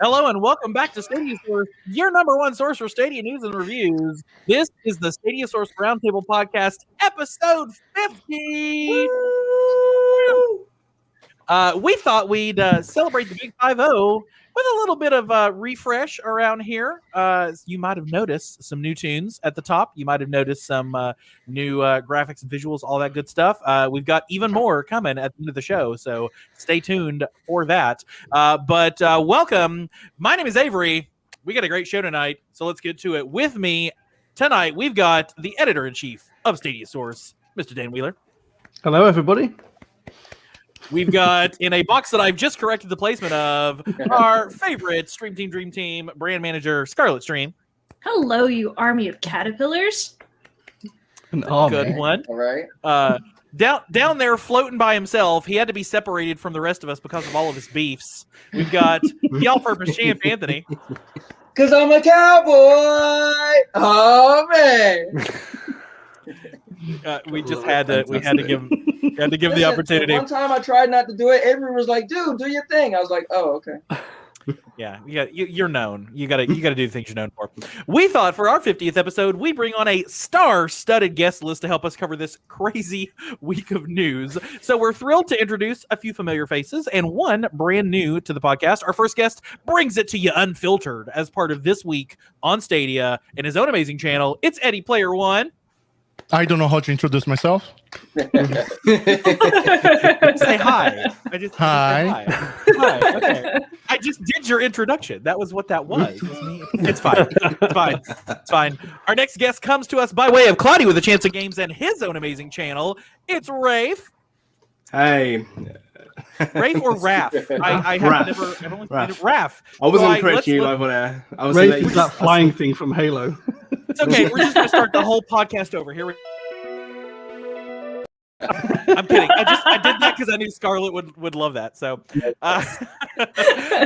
Hello and welcome back to Stadia Source, your number one source for Stadia news and reviews. This is the Stadia Source Roundtable Podcast, episode 50. We thought we'd celebrate the Big 5-0 with a little bit of refresh around here. You might have noticed some new tunes at the top. You might have noticed some new graphics and visuals, all that good stuff. We've got even more coming at the end of the show, so stay tuned for that. But welcome. My name is Avery. We got a great show tonight, so let's get to it. With me tonight, we've got the editor-in-chief of Stadia Source, Mr. Dan Wheeler. Hello, everybody. We've got, in a box that I've just corrected the placement of, our favorite Stream Team Dream Team brand manager, Scarlet Stream. Hello, you army of caterpillars. An army. Good one. All right. Down there floating by himself, he had to be separated from the rest of us because of all of his beefs. We've got the all-purpose champ, Anthony. Because I'm a cowboy. Oh, man. We just had to give the opportunity. One time I tried not to do it. Everyone was like, dude, do your thing. I was like, oh, okay. Yeah, you're known. You gotta do the things you're known for. We thought for our 50th episode, we bring on a star-studded guest list to help us cover this crazy week of news. So we're thrilled to introduce a few familiar faces and one brand new to the podcast. Our first guest brings it to you unfiltered as part of This Week on Stadia and his own amazing channel. It's Eddie Player One. I don't know how to introduce myself. Say hi. Hi. Hi. Okay. I just did your introduction. That was what that was. It's fine. It's fine. Our next guest comes to us by way of Claudia with a Chance of Games and his own amazing channel. It's Rafe. Hey. Rafe or Raph? I've only seen it. Raph. I wasn't correcting you over there. I was Rafe is that flying thing from Halo. It's okay. We're just going to start the whole podcast over. Here we I'm kidding. I did that because I knew Scarlett would love that. So,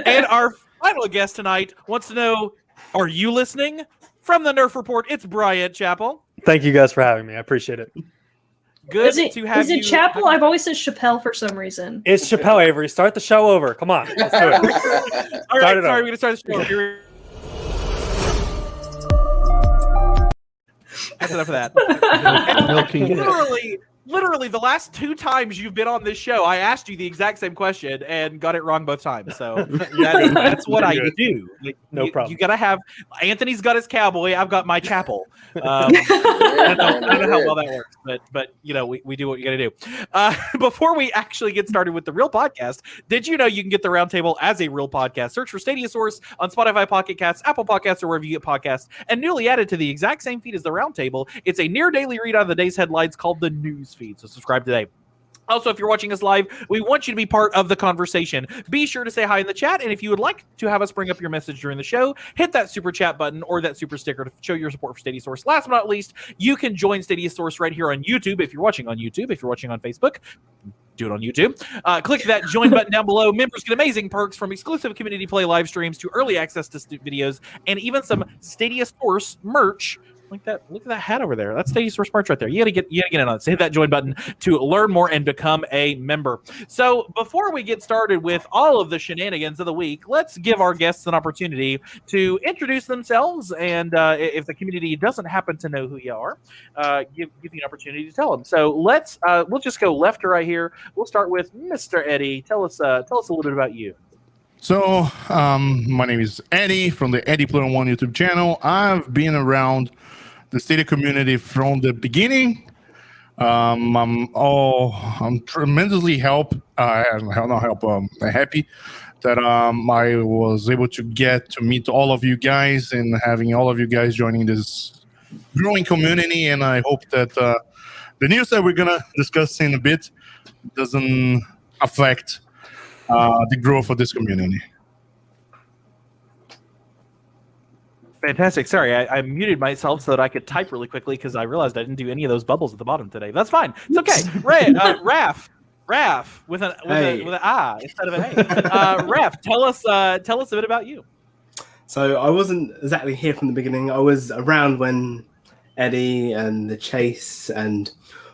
and our final guest tonight wants to know: are you listening? From the Nerf Report, it's Bryant Chappel. Thank you guys for having me. I appreciate it. Good to have you. Is it Chappell? I've always said Chappelle for some reason. It's Chappelle, Avery. Start the show over. Come on. Let's do it. All right, sorry, we're going to start the show. Here. That's enough of that. Literally, the last two times you've been on this show, I asked you the exact same question and got it wrong both times. So that's what I do. No problem. You got to have Anthony's got his cowboy. I've got my chapel. I don't know how well that works, but you know, we do what you got to do. Before we actually get started with the real podcast, did you know you can get the Roundtable as a real podcast? Search for Stadia Source on Spotify, Pocket Casts, Apple Podcasts, or wherever you get podcasts. And newly added to the exact same feed as the Roundtable, it's a near daily read on the day's headlines called the News Feed. So subscribe today. Also, if you're watching us live, we want you to be part of the conversation. Be sure to say hi in the chat, and if you would like to have us bring up your message during the show, hit that super chat button or that super sticker to show your support for Stadia Source. Last but not least, you can join Stadia Source right here on YouTube if you're watching on YouTube. If you're watching on Facebook, do it on YouTube. Click that join button down below. Members get amazing perks from exclusive community play live streams to early access to videos and even some Stadia Source merch. Like that, look at that hat over there. That's Stadia Source merch right there. You gotta get in on it. So hit that join button to learn more and become a member. So before we get started with all of the shenanigans of the week, let's give our guests an opportunity to introduce themselves. And if the community doesn't happen to know who you are, give you an opportunity to tell them. So we'll just go left to right here. We'll start with Mr. Eddie. Tell us a little bit about you. So, my name is Eddie from the Eddie Player One YouTube channel. I've been around the Stadia community from the beginning. I'm tremendously happy that I was able to get to meet all of you guys and having all of you guys joining this growing community. And I hope that the news that we're gonna discuss in a bit doesn't affect the growth of this community. Fantastic. Sorry, I muted myself so that I could type really quickly because I realized I didn't do any of those bubbles at the bottom today. That's fine. It's okay. Raph with an ah instead of an A. Raph, tell us a bit about you. So I wasn't exactly here from the beginning. I was around when Eddie and the Chase and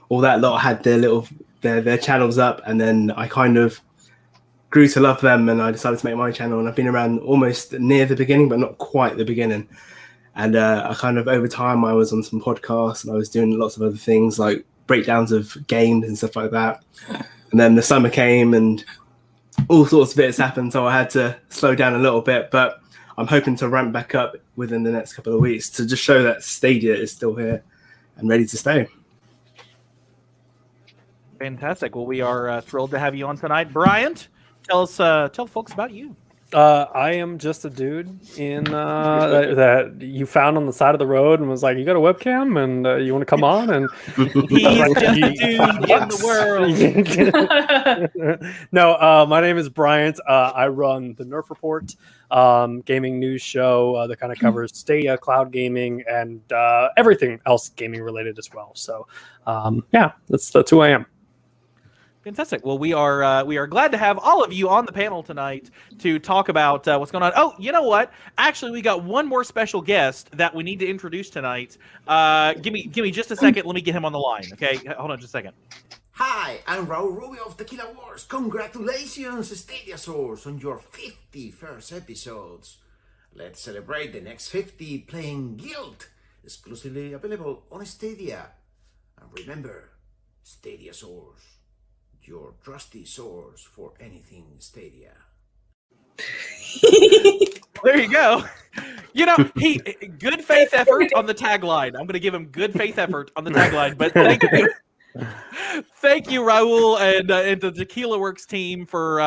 all that lot had their channels up, and then I kind of grew to love them, and I decided to make my channel. And I've been around almost near the beginning, but not quite the beginning. And I kind of, over time, I was on some podcasts and I was doing lots of other things like breakdowns of games and stuff like that. And then the summer came and all sorts of bits happened, so I had to slow down a little bit. But I'm hoping to ramp back up within the next couple of weeks to just show that Stadia is still here and ready to stay. Fantastic. Well, we are thrilled to have you on tonight. Bryant, tell folks about you. I am just a dude in that you found on the side of the road and was like, "You got a webcam and you want to come on?" And He's just a dude in the world. No, my name is Bryant. I run the Nerf Report, gaming news show that kind of covers Stadia, cloud gaming, and everything else gaming related as well. So, yeah, that's who I am. Fantastic. Well, we are glad to have all of you on the panel tonight to talk about what's going on. Oh, you know what? Actually, we got one more special guest that we need to introduce tonight. Give me just a second. Let me get him on the line. Okay, hold on just a second. Hi, I'm Raul Rubio of Tequila Wars. Congratulations, Stadia Source, on your 51st episodes. Let's celebrate the next 50 playing Guild, exclusively available on Stadia. And remember, Stadia Source, your trusty source for anything Stadia. There you go. You know, good faith effort on the tagline. I'm going to give him good faith effort on the tagline, but thank you. Thank you, Raul, and the Tequila Works team for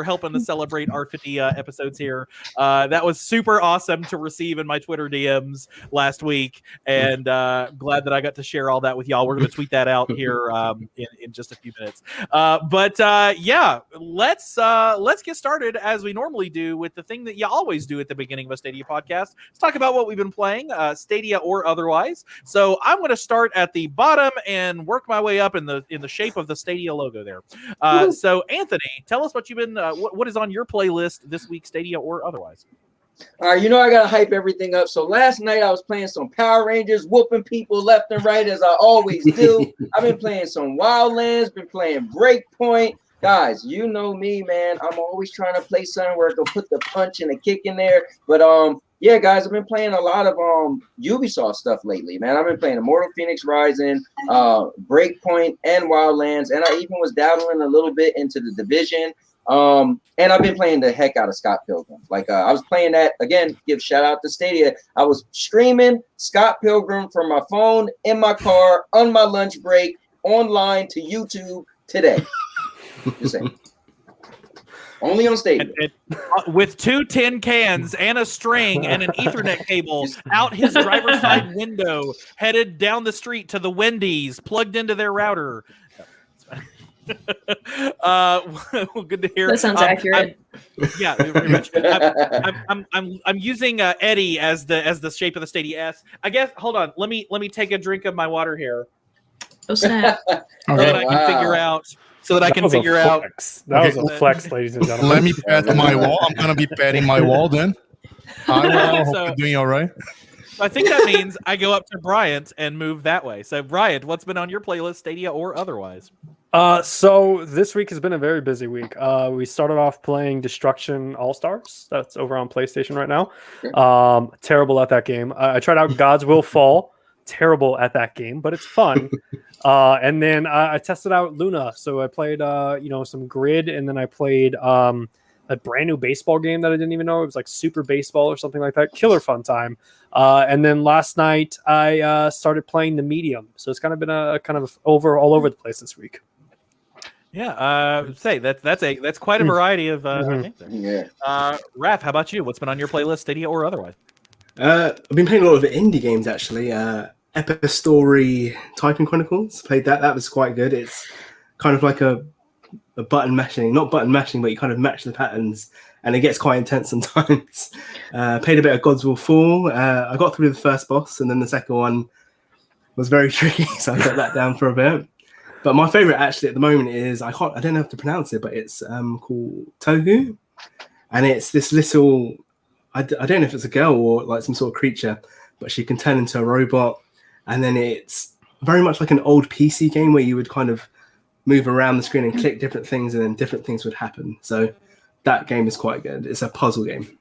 helping to celebrate our 50 episodes here. That was super awesome to receive in my Twitter DMs last week, and glad that I got to share all that with y'all. We're going to tweet that out here in just a few minutes. Yeah, let's get started as we normally do with the thing that you always do at the beginning of a Stadia podcast. Let's talk about what we've been playing, Stadia or otherwise. So I'm going to start at the bottom and work my way up in the shape of the Stadia logo there. So Anthony, tell us what you've been what is on your playlist this week, Stadia or otherwise. All right, you know I gotta hype everything up. So last night I was playing some Power Rangers, whooping people left and right as I always do. I've been playing some Wildlands, been playing Breakpoint. Guys, you know me, man. I'm always trying to play something where I can put the punch and the kick in there. But yeah, guys, I've been playing a lot of Ubisoft stuff lately, man. I've been playing Immortal Phoenix Rising, Breakpoint, and Wildlands, and I even was dabbling a little bit into The Division. And I've been playing the heck out of Scott Pilgrim. Like I was playing that again. Give shout out to Stadia. I was streaming Scott Pilgrim from my phone in my car on my lunch break online to YouTube today. Just saying. Only on Stadia. With 2 tin cans and a string and an Ethernet cable out his driver's side window, headed down the street to the Wendy's, plugged into their router. Well, good to hear. That sounds accurate. Yeah, pretty much. I'm using Eddie as the shape of the Stadia S. I guess. Hold on. Let me take a drink of my water here. Oh snap! So that I can figure out. So that I can figure out. That was a flex, ladies and gentlemen. Let me pat my wall. I'm gonna be patting my wall then. Hi, Wall. Hope you're doing all right. I think that means I go up to Bryant and move that way. So Bryant, what's been on your playlist, Stadia or otherwise? So this week has been a very busy week. We started off playing Destruction All-Stars. That's over on PlayStation right now. Terrible at that game. I tried out Gods Will Fall. Terrible at that game, but it's fun. And then I tested out Luna. So I played, some Grid, and then I played a brand new baseball game that I didn't even know. It was like Super Baseball or something like that. Killer fun time. And then last night I started playing The Medium. So it's kind of been a kind of all over the place this week. Yeah, that's quite a variety of things there. Yeah. Raph, how about you? What's been on your playlist, Stadia or otherwise? I've been playing a lot of indie games actually. Epic Story Typing Chronicles. Played that. That was quite good. It's kind of like a button mashing, not button mashing, but you kind of match the patterns, and it gets quite intense sometimes. Played a bit of Gods Will Fall. I got through the first boss, and then the second one was very tricky, so I got that down for a bit. But my favorite actually at the moment is I don't know how to pronounce it, but it's called Tohu, and it's this little. I don't know if it's a girl or like some sort of creature, but she can turn into a robot. And then it's very much like an old PC game where you would kind of move around the screen and click different things and then different things would happen. So that game is quite good. It's a puzzle game.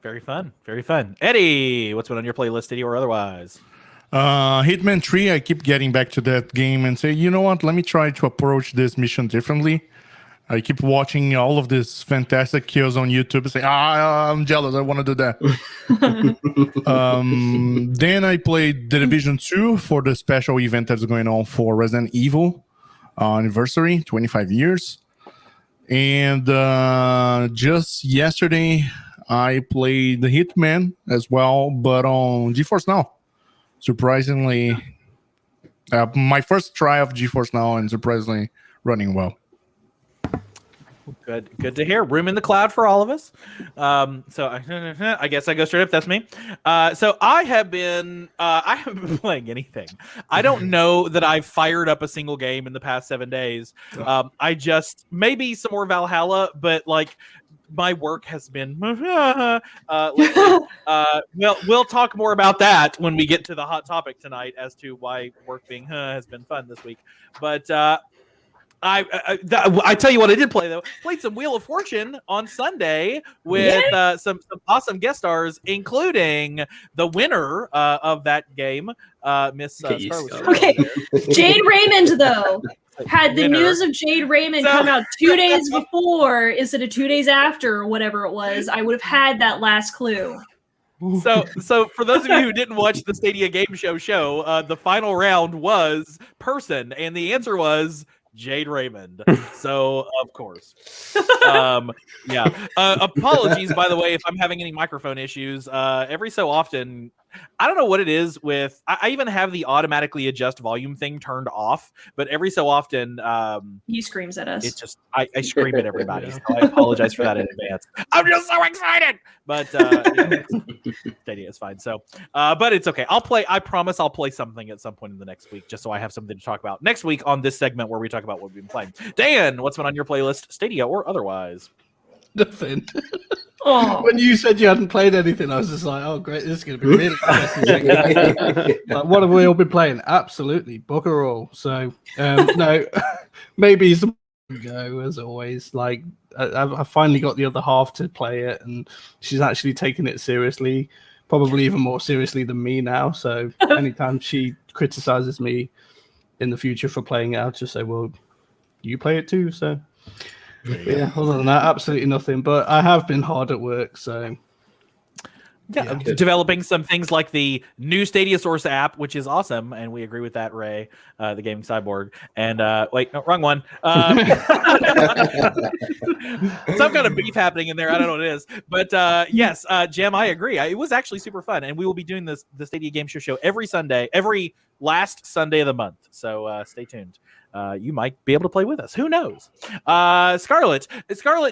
Very fun. Very fun. Eddie, what's been on your playlist, Eddie, or otherwise? Hitman 3, I keep getting back to that game and say, you know what, let me try to approach this mission differently. I keep watching all of these fantastic kills on YouTube and say, I'm jealous, I want to do that. Then I played The Division 2 for the special event that's going on for Resident Evil anniversary, 25 years. And just yesterday, I played the Hitman as well, but on GeForce Now. Surprisingly, my first try of GeForce Now, and surprisingly running well. Good to hear. Room in the cloud for all of us. So I guess I go straight up. That's me. So I have been playing anything. I don't know that I've fired up a single game in the past 7 days. I just maybe some more Valhalla, but like my work has been. We'll talk more about that when we get to the hot topic tonight as to why work being has been fun this week. But I tell you what I did play though. Played some Wheel of Fortune on Sunday with some awesome guest stars, including the winner of that game, Miss Scarlett. Okay, Jade Raymond though. Had the news of Jade Raymond come out 2 days before instead of 2 days after or whatever it was, I would have had that last clue. So for those of you who didn't watch the Stadia Game Show, the final round was person, and the answer was Jade Raymond. So of course, apologies by the way if I'm having any microphone issues. Every so often, I don't know what it is with. I even have the automatically adjust volume thing turned off, but every so often, he screams at us. It just I scream at everybody. So I apologize for that in advance. I'm just so excited, but Stadia is fine. So, but it's okay. I'll play. I promise I'll play something at some point in the next week, just so I have something to talk about next week on this segment where we talk about what we've been playing. Dan, what's been on your playlist, Stadia or otherwise? Nothing. Oh. When you said you hadn't played anything, I was just like, oh, great, this is going to be really interesting. Like, what have we all been playing? Absolutely, bugger all. So, no, maybe some go, as always. Like, I finally got the other half to play it, and she's actually taking it seriously, probably even more seriously than me now. So, anytime she criticizes me in the future for playing it, I'll just say, well, you play it too, so... Yeah, other than that, absolutely nothing. But I have been hard at work, so developing some things like the new Stadia Source app, which is awesome, and we agree with that, Ray, the gaming cyborg. And wait, no, wrong one. Some kind of beef happening in there. I don't know what it is, but yes, Jem, I agree. It was actually super fun, and we will be doing the Stadia Game Show every Sunday, every last Sunday of the month. So stay tuned. You might be able to play with us. Who knows? Scarlett,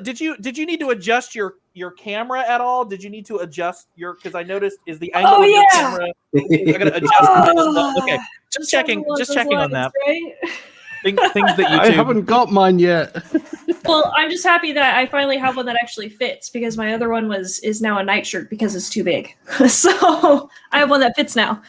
did you need to adjust your camera at all? Did you need to adjust your? Because I noticed is the angle of your camera. I'm gonna adjust. Okay, just checking on that. Right? Things that you I haven't got mine yet. Well, I'm just happy that I finally have one that actually fits because my other one is now a nightshirt because it's too big. So I have one that fits now.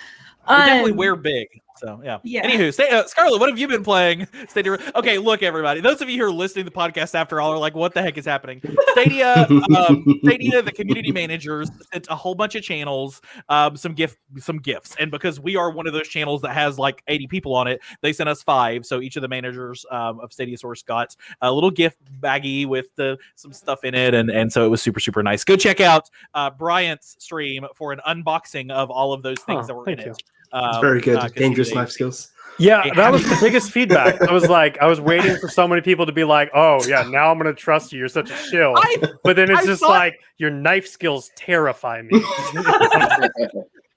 You definitely wear big. So yeah. Anywho, Scarlett, what have you been playing? Stadia. Okay, look, everybody. Those of you who are listening to the podcast after all are like, "What the heck is happening?" Stadia, the community managers sent a whole bunch of channels, some gifts, and because we are one of those channels that has like 80 people on it, they sent us 5. So each of the managers of Stadia Source got a little gift baggie with some stuff in it, and so it was super super nice. Go check out Bryant's stream for an unboxing of all of those things that were in it. It's very good. Dangerous life skills. Yeah, that was the biggest feedback. I was waiting for so many people to be like, "Oh yeah, now I'm gonna trust you. You're such a shill." But then it's just like your knife skills terrify me.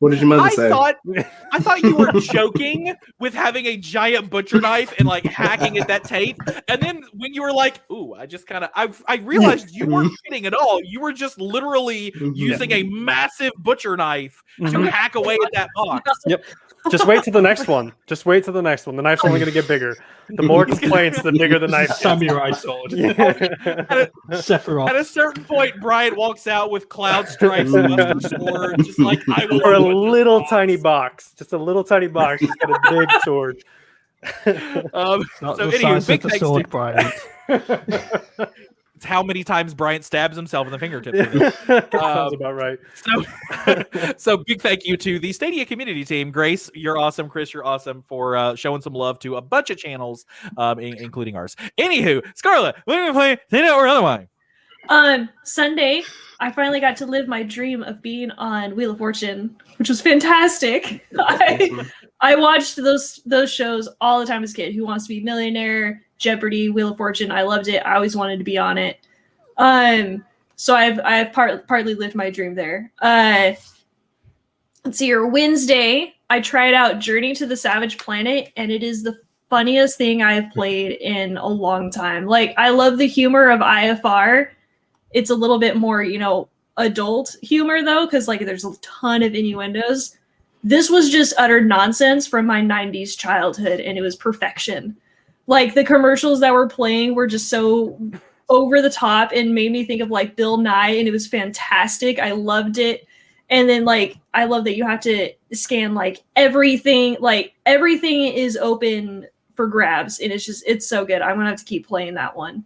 What did your mother say? I thought you were joking with having a giant butcher knife and like hacking at that tape. And then when you were like, "Ooh," I realized you weren't kidding at all. You were just literally using a massive butcher knife to hack away at that box. Yep. Just wait till the next one. The knife's only going to get bigger. The more complaints, the bigger the knife. Samurai sword. Sephiroth. At a certain point, Bryant walks out with cloud stripes and Buster sword, just like I will. Or a little tiny box. Just a little tiny box. Just got a big sword. Not the size of the sword, Bryant. It's how many times Bryant stabs himself in the fingertips. Sounds about right. So big thank you to the Stadia community team. Grace, you're awesome. Chris, you're awesome for showing some love to a bunch of channels, including ours. Anywho, Scarlett, what are we playing today or otherwise? Sunday, I finally got to live my dream of being on Wheel of Fortune, which was fantastic. I watched those shows all the time as a kid. Who Wants to Be a Millionaire, Jeopardy, Wheel of Fortune. I loved it. I always wanted to be on it. So I've partly lived my dream there. Let's see here. Wednesday, I tried out Journey to the Savage Planet, and it is the funniest thing I have played in a long time. Like, I love the humor of IFR. It's a little bit more, adult humor though, because like there's a ton of innuendos. This was just utter nonsense from my 90s childhood, and it was perfection. Like, the commercials that were playing were just so over the top and made me think of like Bill Nye, and it was fantastic. I loved it. And then like I love that you have to scan like everything is open for grabs, and it's so good. I'm gonna have to keep playing that one.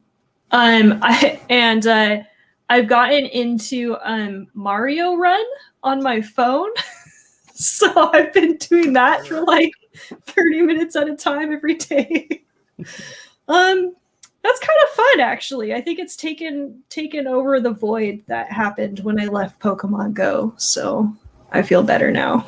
I've gotten into Mario Run on my phone. So I've been doing that for like 30 minutes at a time every day. That's kind of fun, actually. I think it's taken over the void that happened when I left Pokemon Go. So I feel better now.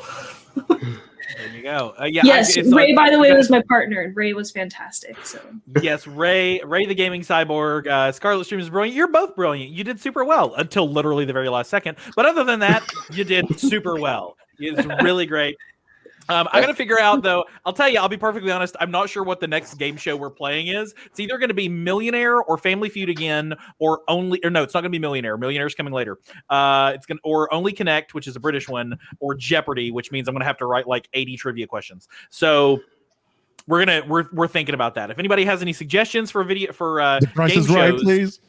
There you go. Yes, Ray, by the way, was my partner, and Ray was fantastic. So yes, Ray the gaming cyborg, Scarlet Stream is brilliant. You're both brilliant. You did super well until literally the very last second. But other than that, you did super well. It's really great. I gotta figure out though. I'll tell you. I'll be perfectly honest. I'm not sure what the next game show we're playing is. It's either going to be Millionaire or Family Feud again, or no, it's not going to be Millionaire. Millionaire's coming later. Or Only Connect, which is a British one, or Jeopardy, which means I'm going to have to write like 80 trivia questions. So we're thinking about that. If anybody has any suggestions for video for The Price game is Right, shows, please.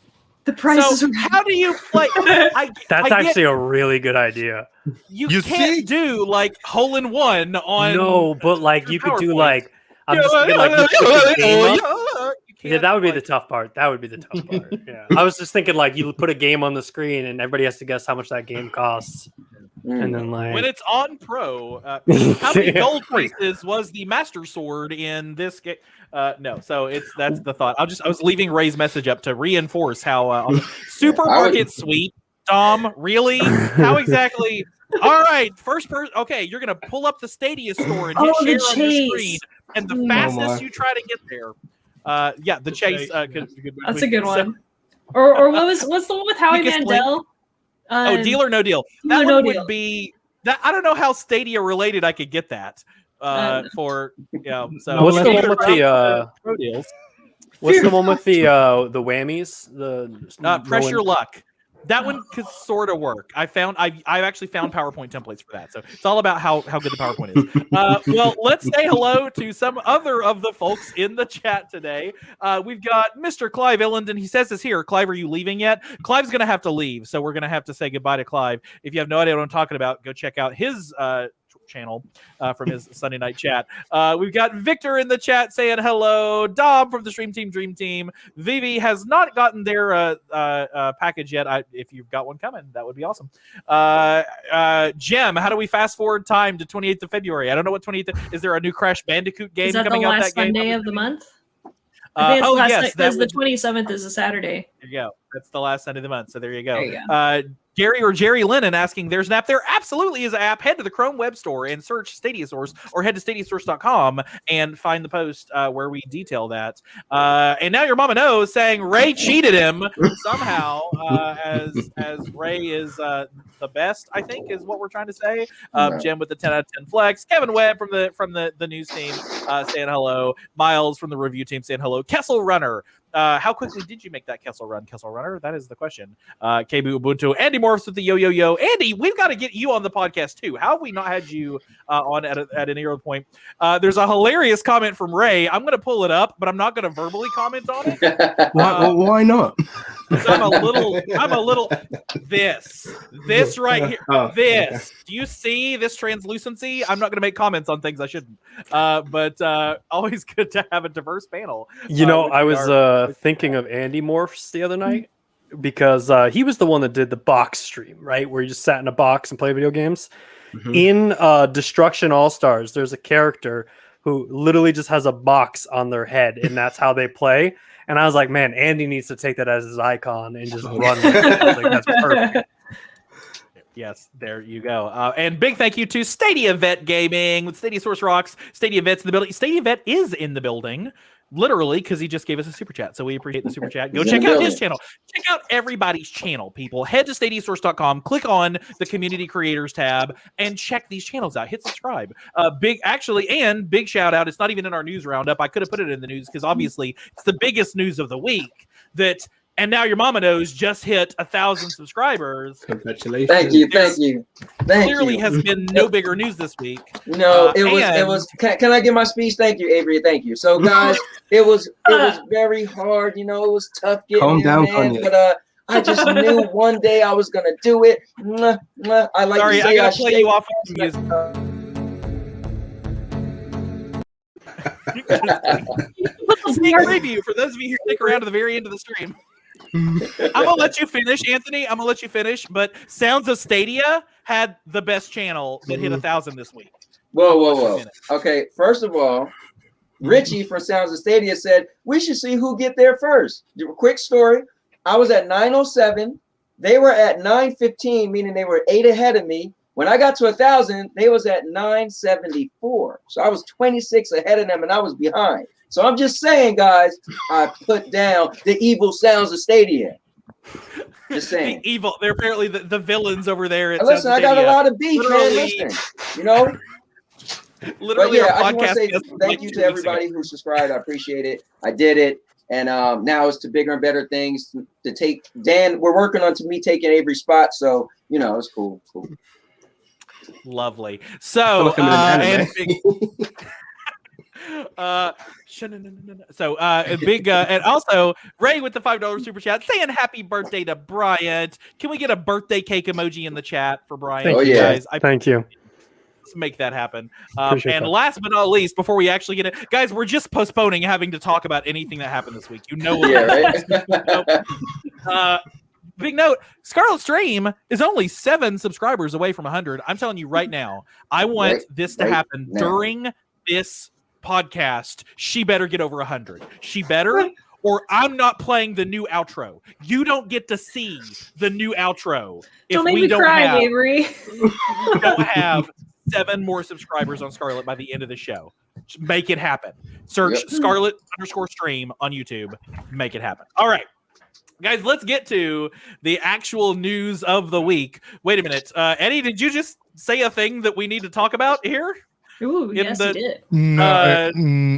the prices so how do you play? That's actually a really good idea. You You can't see? do like hole in one on. No, but like you could do PowerPoint. like I'm just thinking like you put the game up. Yeah, that would be the like, tough part. That would be the tough part. Yeah, I was just thinking like you put a game on the screen and everybody has to guess how much that game costs, and then like when it's on pro. How many gold pieces was the Master Sword in this game? No, so that's the thought. I was leaving Ray's message up to reinforce how supermarket sweep. Dom, really? How exactly? All right, first person. Okay, you're gonna pull up the Stadia store and hit share on your screen, and the fastest you try to get there. The chase. That's a good one. Or what's the one with Howie Mandel? Deal or No Deal. That one would be. That I don't know how Stadia related I could get that. So what's the one with the pro deals? What's the one with the whammies? The Press Your Luck. That one could sort of work. I actually found PowerPoint templates for that. So it's all about how good the PowerPoint is. Well, let's say hello to some other of the folks in the chat today. We've got Mr. Clive Illenden. He says this here. Clive, are you leaving yet? Clive's going to have to leave. So we're going to have to say goodbye to Clive. If you have no idea what I'm talking about, go check out his channel from his Sunday night chat. We've got Victor in the chat saying hello. Dom from the Stream Team Dream Team. Vivi has not gotten their package yet. If you've got one coming, that would be awesome. Jem, how do we fast forward time to 28th of February? I don't know what 28th is. There a new Crash Bandicoot game coming out that game? Is that the last Sunday of the month? I think it's because the 27th is a Saturday. There you go. That's the last Sunday of the month. So there you go. There you go. Gary or Jerry Lennon asking, there's an app. There absolutely is an app. Head to the Chrome Web Store and search Stadia Source, or head to stadiasource.com and find the post where we detail that. And now your mama knows, saying Ray cheated him somehow, as Ray is the best, I think, is what we're trying to say. Jim with the 10 out of 10 flex. Kevin Webb from the news team saying hello. Miles from the review team saying hello. Kessel Runner. How quickly did you make that Kessel Runner? That is the question. Kebu Ubuntu. Andy Morphs with the yo. Andy, we've got to get you on the podcast too. How have we not had you on at an earlier point? There's a hilarious comment from Ray. I'm going to pull it up, but I'm not going to verbally comment on it. Why not? I'm a little. This right here. This. Okay. Do you see this translucency? I'm not going to make comments on things I shouldn't. But always good to have a diverse panel. I was thinking of Andy Morphs the other night, because he was the one that did the box stream, right? Where you just sat in a box and play video games. Mhm. In Destruction All Stars, there's a character who literally just has a box on their head, and that's how they play. And I was like, man, Andy needs to take that as his icon and just run with it. I was like, that's perfect. Yes, there you go. And big thank you to Stadia Vet Gaming with Stadia Source Rocks. Stadia Vet's in the building. Stadia Vet is in the building, literally, because he just gave us a super chat. So we appreciate the super chat. Go He's check in the out his building. channel. Check out everybody's channel, people. Head to stadiasource.com, click on the community creators tab, and check these channels out. Hit subscribe. Big shout out. It's not even in our news roundup. I could have put it in the news because obviously it's the biggest news of the week that. And Now Your Mama Knows just hit 1,000 subscribers. Congratulations. Thank you. Clearly has been no bigger news this week. No, it was. Can I give my speech? Thank you, Avery. Thank you. So, guys, it was very hard. You know, it was tough getting Calm here, down, man. Kanye. But I just knew one day I was gonna do it. Mwah, mwah. I like. Sorry, to say I gotta play you off of the music. Sneak preview for those of you who stick around to the very end of the stream. I'm gonna let you finish, Anthony. I'm gonna let you finish. But Sounds of Stadia had the best channel that hit 1,000 this week. Whoa. Okay, first of all, Richie from Sounds of Stadia said we should see who get there first. Quick story. I was at 907. They were at 915, meaning they were 8 ahead of me. When I got to 1,000, they was at 974. So I was 26 ahead of them, and I was behind. So I'm just saying, guys, I put down the evil Sounds of Stadia. Just saying. The evil. They're apparently the villains over there. At Listen, Sounds of I got a Stadia. lot of beef, man. Literally- Listen, you know. But Literally, yeah, our I just want to podcast say guest thank like you 2 to weeks everybody ago. who subscribed. I appreciate it. I did it. And now it's to bigger and better things to take. Dan, we're working on me taking Avery's spot. So, you know, it's cool. Lovely. I feel So, like I'm in an anime. And also Ray with the $5 super chat saying happy birthday to Bryant. Can we get a birthday cake emoji in the chat for Bryant? Thank you, guys. Thank you. Let's make that happen. Appreciate And that. last but not least, before we actually get it, guys, we're just postponing having to talk about anything that happened this week. You know, Yeah, right? Big note: Scarlet Stream is only 7 subscribers away from 100. I'm telling you right now, I want this to happen during this podcast. She better get over 100. She better, or I'm not playing the new outro. You don't get to see the new outro if Don't make we me don't cry, have, Avery. we don't have 7 more subscribers on Scarlet by the end of the show. Make it happen. Search Yep. Scarlet_stream on YouTube. Make it happen. All right. Guys, let's get to the actual news of the week. Wait a minute. Eddie, did you just say a thing that we need to talk about here? Ooh, In yes, the- you did. No,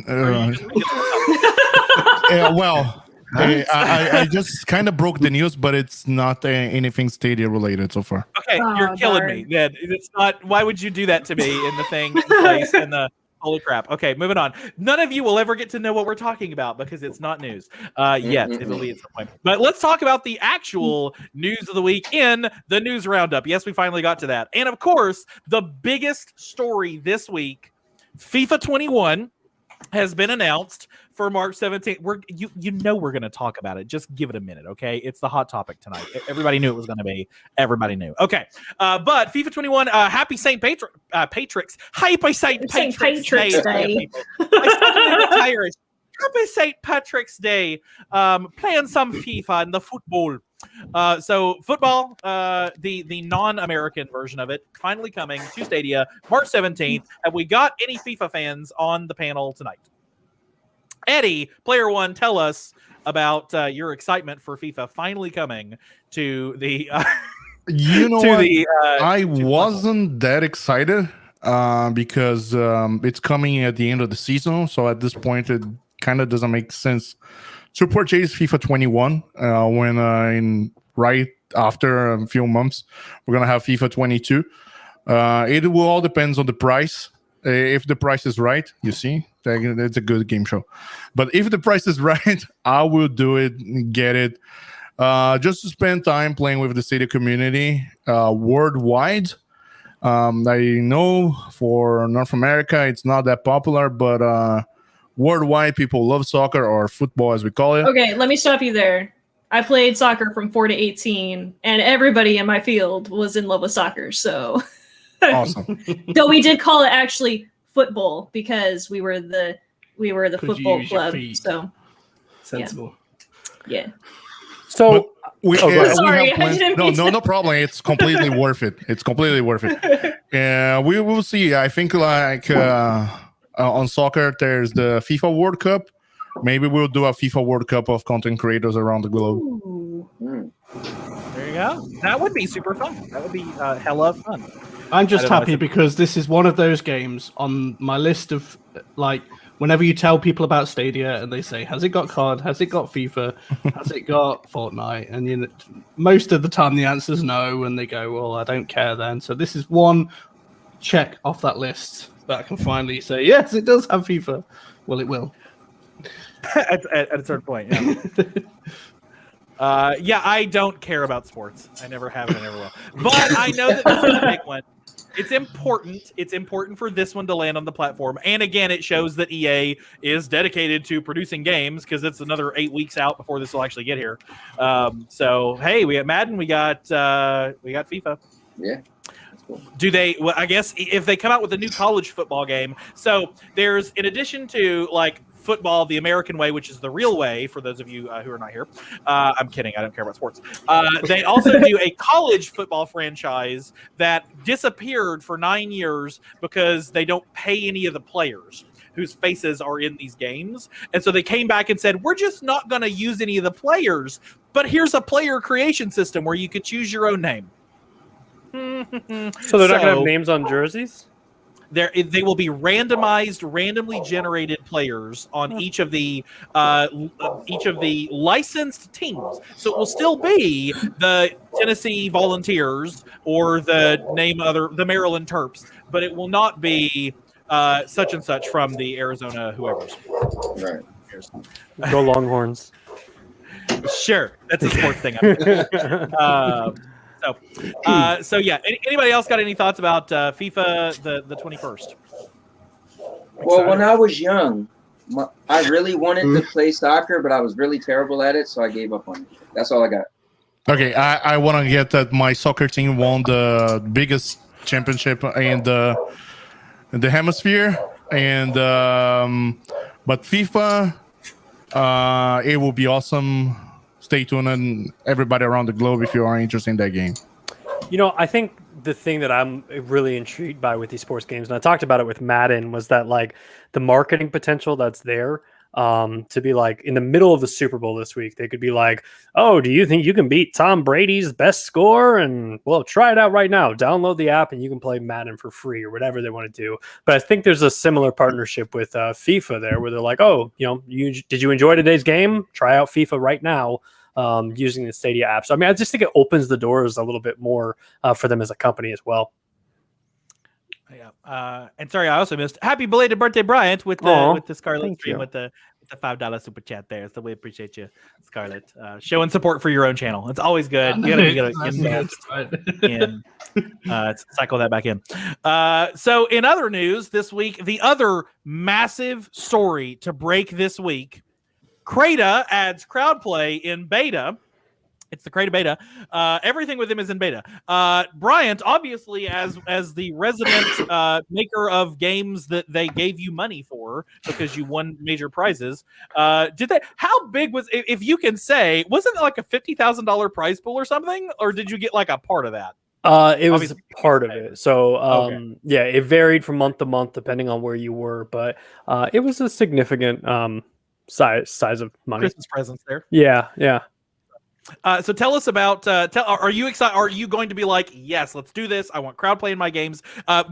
Or you just making this up? well, I just kind of broke the news, but it's not anything Stadia related so far. Okay, Oh, you're killing darn. me. Then it's not. Why would you do that to me in the thing in place in the? Holy crap. Okay, moving on. None of you will ever get to know what we're talking about because it's not news yet. It'll be at some point. But let's talk about the actual news of the week in the news roundup. Yes, we finally got to that. And of course, the biggest story this week, FIFA 21 has been announced for March 17th. You know we're going to talk about it. Just give it a minute, okay? It's the hot topic tonight. Everybody knew it was going to be. Everybody knew. Okay. But FIFA 21, happy St. Patrick's. Happy St. Patrick's Day. People. Happy St. Patrick's Day. Playing some FIFA and the football. So football, the non-American version of it, finally coming to Stadia March 17th. Have we got any FIFA fans on the panel tonight? Eddie, Player One, tell us about your excitement for FIFA finally coming to the. You know to what? the. I wasn't that excited because it's coming at the end of the season. So at this point, it kind of doesn't make sense to purchase FIFA 21 when in right after a few months we're gonna have FIFA 22. It will all depends on the price. If the price is right, you see, it's a good game show. But if the price is right, I will do it, get it, just to spend time playing with the Stadia community worldwide. I know for North America, it's not that popular, but worldwide, people love soccer or football, as we call it. Okay, let me stop you there. I played soccer from 4 to 18, and everybody in my field was in love with soccer. So, Awesome. though we did call it actually football because we were the football use your club. feet. So Sensible. yeah. So We, Oh, go ahead. Sorry, have plans- I didn't no, mean no, to- no problem. It's completely worth it. It's completely worth it. We will see. I think like on soccer, there's the FIFA World Cup. Maybe we'll do a FIFA World Cup of content creators around the globe. Ooh. There you go. That would be super fun. That would be hella fun. I'm just I don't know, happy it's a- because this is one of those games on my list of like whenever you tell people about Stadia and they say, "Has it got COD? Has it got FIFA? Has it got Fortnite?" And you know, most of the time the answer is no, and they go, "Well, I don't care then." So this is one check off that list that I can finally say, "Yes, it does have FIFA." Well, it will. at a certain point, yeah. Yeah, I don't care about sports. I never have and I never will. But I know that this is a big one. It's important. It's important for this one to land on the platform. And again, it shows that EA is dedicated to producing games because it's another 8 weeks out before this will actually get here. So hey, we got Madden, we got FIFA. Yeah. That's cool. Do they? Well, I guess if they come out with a new college football game, so there's in addition to like football the American way, which is the real way for those of you who are not here. I'm kidding. I don't care about sports. They also do a college football franchise that disappeared for 9 years because they don't pay any of the players whose faces are in these games. And so they came back and said, we're just not going to use any of the players, but here's a player creation system where you could choose your own name. So they're not going to have names on jerseys? They will be randomly generated players on each of the licensed teams. So it will still be the Tennessee Volunteers or the Maryland Terps, but it will not be such and such from the Arizona whoever's. Right. Go Longhorns. Sure, that's a sports thing. So yeah. Anybody else got any thoughts about FIFA the 21st? Well, when I was young, I really wanted to play soccer, but I was really terrible at it, so I gave up on it. That's all I got. Okay, I want to get that my soccer team won the biggest championship in the hemisphere, and but FIFA, it will be awesome. Stay tuned, and everybody around the globe if you are interested in that game. You know, I think the thing that I'm really intrigued by with these sports games, and I talked about it with Madden, was that like the marketing potential that's there. To be like in the middle of the Super Bowl this week, they could be like, "Oh, do you think you can beat Tom Brady's best score?" And well, try it out right now. Download the app and you can play Madden for free or whatever they want to do. But I think there's a similar partnership with FIFA there, where they're like, "Oh, you know, did you enjoy today's game? Try out FIFA right now." Using the Stadia app. So I mean, I just think it opens the doors a little bit more for them as a company as well. Yeah. And sorry, I also missed happy belated birthday, Bryant, with the Scarlet stream with the $5 super chat there. So we appreciate you, Scarlet, showing support for your own channel. It's always good. You gotta cycle that back in. So in other news this week, the other massive story to break this week, Crata adds crowd play in beta. It's the Crata beta. Everything with him is in beta. Bryant, obviously, as the resident maker of games that they gave you money for because you won major prizes, how big was, if you can say, wasn't it like a $50,000 prize pool or something? Or did you get like a part of that? It was obviously part of it. So, yeah, it varied from month to month depending on where you were, but it was a significant size of money. Christmas presents there. Yeah. So tell us about. Are you excited? Are you going to be like, yes, let's do this? I want crowd play in my games.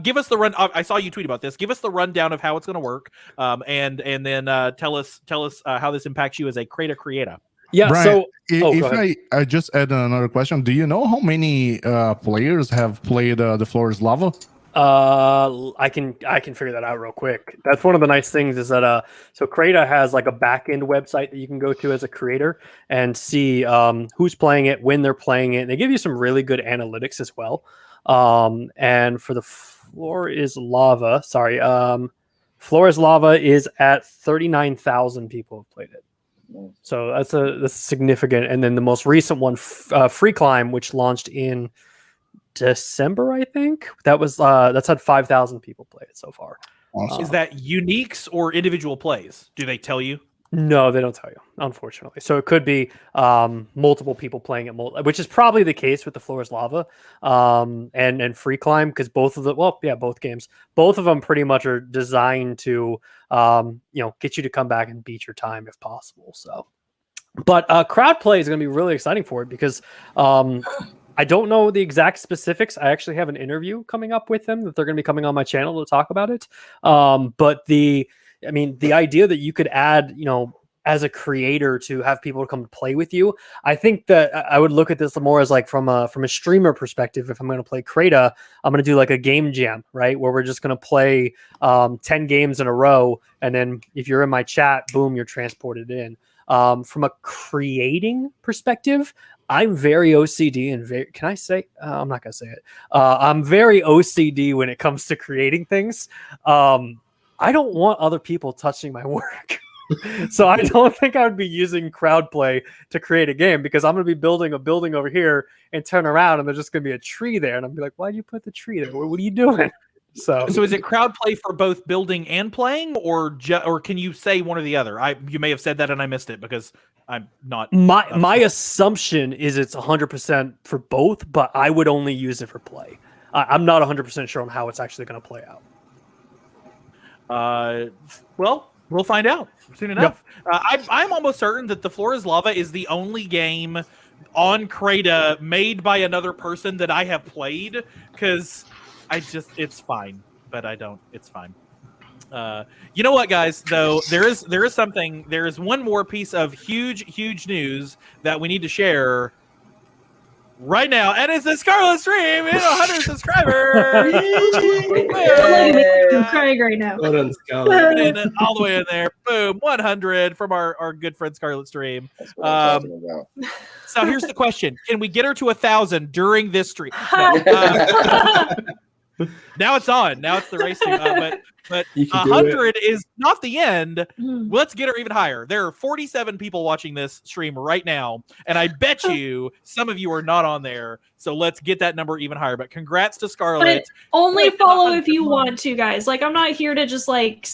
Give us the run. I saw you tweet about this. Give us the rundown of how it's going to work, and then tell us how this impacts you as a creator. Yeah. Brian, so if I just add another question, do you know how many players have played The Floor is Lava? I can figure that out real quick. That's one of the nice things is that so Crata has like a back end website that you can go to as a creator and see who's playing it, when they're playing it. And they give you some really good analytics as well. And for the Floor is Lava, Floor is Lava is at 39,000 people have played it. So that's significant. And then the most recent one, Free Climb, which launched in December, I think. That's had 5,000 people play it so far. Awesome. Is that uniques or individual plays? Do they tell you? No, they don't tell you, unfortunately. So it could be multiple people playing it, which is probably the case with the Floor is Lava and Free Climb, because both games, both of them pretty much are designed to get you to come back and beat your time if possible. So, but crowd play is going to be really exciting for it because I don't know the exact specifics. I actually have an interview coming up with them that they're going to be coming on my channel to talk about it. But the idea that you could add, as a creator to have people come play with you, I think that I would look at this more as like from a streamer perspective. If I'm going to play Crata, I'm going to do like a game jam, right? Where we're just going to play 10 games in a row. And then if you're in my chat, boom, you're transported in. From a creating perspective, I'm very OCD and can I say, I'm not going to say it. I'm very OCD when it comes to creating things. I don't want other people touching my work. So I don't think I would be using crowd play to create a game, because I'm going to be building a building over here and turn around and there's just going to be a tree there. And I'll be like, why'd you put the tree there? What are you doing? So is it crowd play for both building and playing, or can you say one or the other? You may have said that and I missed it because I'm not. My assumption is it's 100% for both, but I would only use it for play. I'm not 100% sure on how it's actually going to play out. Well, we'll find out soon enough. Yep. I'm almost certain that the Floor is Lava is the only game on Crata made by another person that I have played, because it's fine, but I don't. It's fine. You know what, guys? Though there is one more piece of huge news that we need to share right now, and it's the Scarlet stream in 100 subscribers. I'm crying right now. Well done, Scarlet. All the way in there, boom, 100 from our good friend Scarlet stream. That's what I'm talking about. So here's the question: can we get her to 1,000 during this stream? No, now it's on. Now it's the racing. But 100 is not the end. Let's get her even higher. There are 47 people watching this stream right now, and I bet you some of you are not on there. So let's get that number even higher. But congrats to Scarlet. But only follow if you want to, guys. Like, I'm not here to just like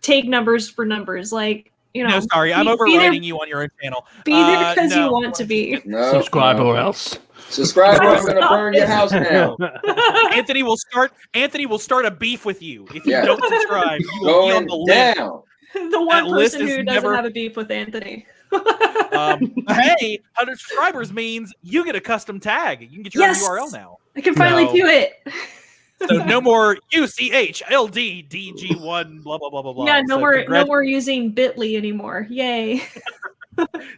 take numbers for numbers. Like, no, sorry, I'm overriding you on your own channel. Be there because you want to be. No, Subscribe or else. Subscribe or I'm gonna burn your house down. Anthony will start a beef with you if you don't subscribe. You will be on the down. list. The one list person is who doesn't have a beef with Anthony. Hey, 100 subscribers means you get a custom tag. You can get your own URL now. I can finally do it. So no more UCHLDDG1 blah blah blah blah blah. Yeah, no more using Bitly anymore. Yay.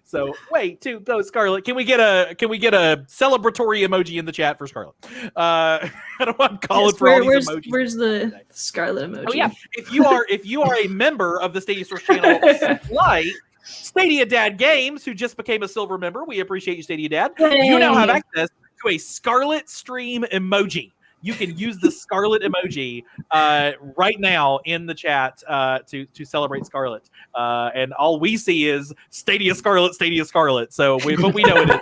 So wait, Scarlet, can we get a celebratory emoji in the chat for Scarlet? I don't want to call it for all these emojis. Where's the Scarlet emoji? Oh yeah, if you are a member of the Stadia Source channel, like Stadia Dad Games, who just became a silver member, we appreciate you, Stadia Dad. Hey. You now have access to a Scarlet stream emoji. You can use the Scarlet emoji right now in the chat to celebrate Scarlet. And all we see is Stadia Scarlet. So we know it is.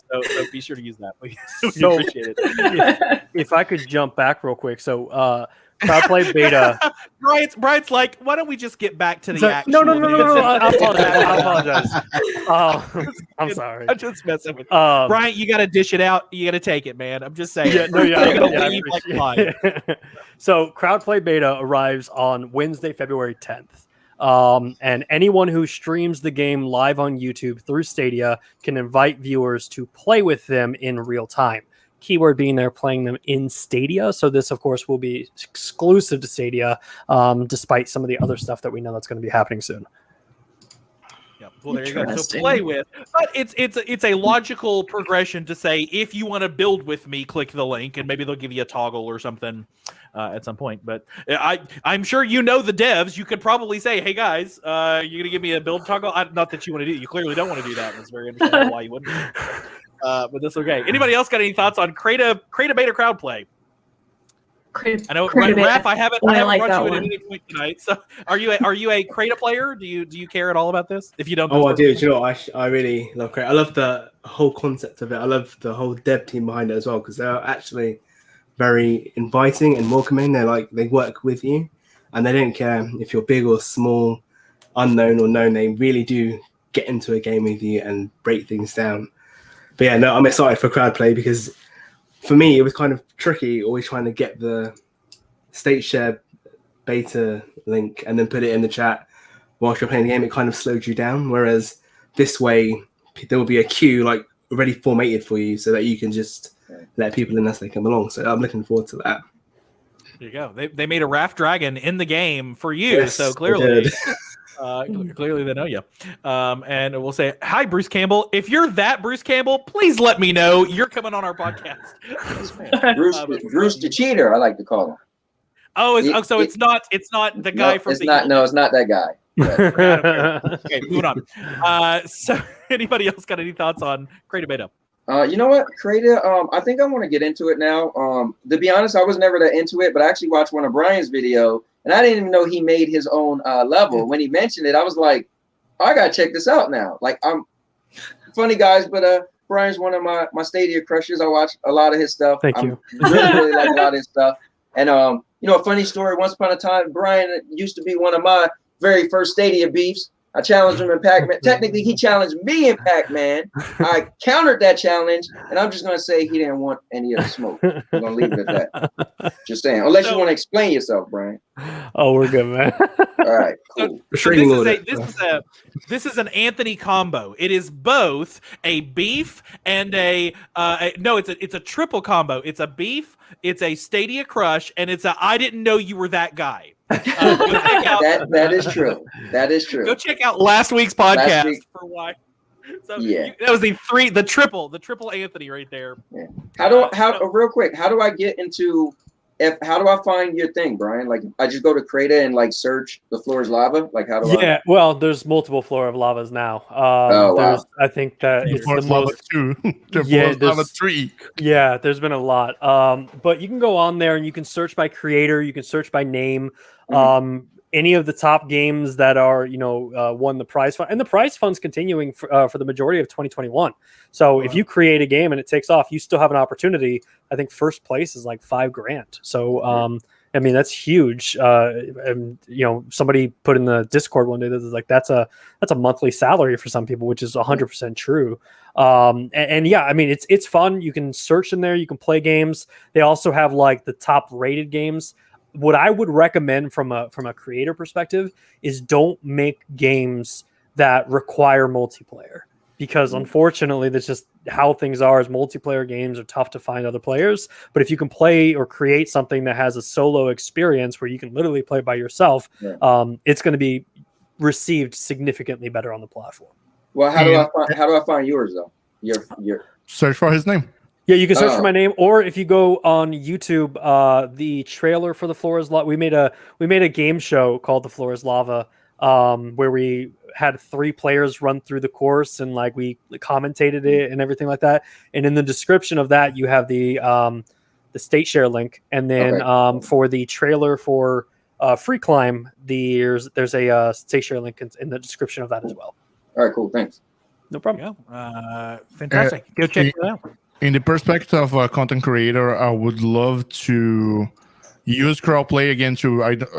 So be sure to use that. We appreciate it. If I could jump back real quick. So Crowdplay beta. Bryant's like, why don't we just get back to the action? No. I apologize. I'm sorry. I'm just messing with you. Bryant, you got to dish it out. You got to take it, man. I'm just saying. So Crowdplay beta arrives on Wednesday, February 10th. And anyone who streams the game live on YouTube through Stadia can invite viewers to play with them in real time. Keyword being they're playing them in Stadia. So this, of course, will be exclusive to Stadia, despite some of the other stuff that we know that's going to be happening soon. Yep. Well, there you go. So play with, but it's a logical progression to say, if you want to build with me, click the link, and maybe they'll give you a toggle or something at some point. But I'm sure the devs. You could probably say, hey guys, you're gonna give me a build toggle. Not that you want to do. You clearly don't want to do that. It's very understandable why you wouldn't. But that's okay. Anybody else got any thoughts on Crata beta crowd play? Create, I know, create a bit. Raph. I haven't I like brought that you in one. at any point tonight. So, are you a Crata player? Do you care at all about this? If you don't, Oh, I that's do. perfect. Do you know what? I really love Crate. I love the whole concept of it. I love the whole dev team behind it as well because they're actually very inviting and welcoming. They work with you, and they don't care if you're big or small, unknown or known. They really do get into a game with you and break things down. But yeah, no, I'm excited for crowd play because for me it was kind of tricky always trying to get the state share beta link and then put it in the chat whilst you're playing the game. It kind of slowed you down, whereas this way there will be a queue like already formatted for you so that you can just let people in as they come along. So I'm looking forward to that. There you go. They made a Raft Dragon in the game for you, Yes, so they clearly, did. clearly they know you. And we'll say hi, Bruce Campbell. If you're that Bruce Campbell, please let me know. You're coming on our podcast. Bruce the cheater, I like to call him. Oh, it's not the guy No, from it's the not. No, it's not that guy. Right. Okay, moving on. So anybody else got any thoughts on Crate Beta? You know what, Crata? I think I want to get into it now. To be honest, I was never that into it, but I actually watched one of Brian's video, and I didn't even know he made his own level. When he mentioned it, I was like, oh, I gotta check this out now. Like, I'm funny guys, but Brian's one of my Stadia crushes. I watch a lot of his stuff. Thank you. Really like a lot of his stuff. And you know, a funny story. Once upon a time, Brian used to be one of my very first Stadia beefs. I challenged him in Pac-Man. Technically, he challenged me in Pac-Man. I countered that challenge, and I'm just going to say he didn't want any of the smoke. I'm going to leave it at that. Just saying. Unless you want to explain yourself, Brian. Oh, we're good, man. All right, cool. This is an Anthony combo. It is both a beef and it's a triple combo. It's a beef, it's a Stadia crush, and it's a I didn't know you were that guy. That is true. That is true. Go check out last week's podcast for why. So Yeah. that was the triple Anthony right there. Yeah. Real quick, how do I get into how do I find your thing, Brian? Like, I just go to Crata and like search the floor is lava. Like, how do I? Yeah, well, there's multiple floor of lavas now. Wow. I think that it's Floor the is Lava most. 2. Yeah, Lava 3. Yeah, there's been a lot. But you can go on there and you can search by creator, you can search by name. Any of the top games that are, won the prize fund, and the prize fund's continuing for the majority of 2021. So if you create a game and it takes off, you still have an opportunity. I think first place is like $5,000. So, I mean, that's huge. And, somebody put in the Discord one day that was like, that's a monthly salary for some people, which is 100% true. And yeah, I mean, it's fun. You can search in there, you can play games. They also have like the top rated games. What I would recommend from a creator perspective is don't make games that require multiplayer, because unfortunately that's just how things are. As multiplayer games are tough to find other players, but if you can play or create something that has a solo experience where you can literally play by yourself, it's going to be received significantly better on the platform. Well, how do I find yours though? Your Search for his name. Yeah, you can search for my name, or if you go on YouTube, the trailer for The Floor is Lava. We made a game show called The Floor is Lava, where we had 3 players run through the course and like we commentated it and everything like that. And in the description of that, you have the state share link, and then for the trailer for Free Climb, there's a state share link in the description of that as well. All right, cool, thanks. No problem. Fantastic. Go check it out. In the perspective of a content creator, I would love to use crowdplay again.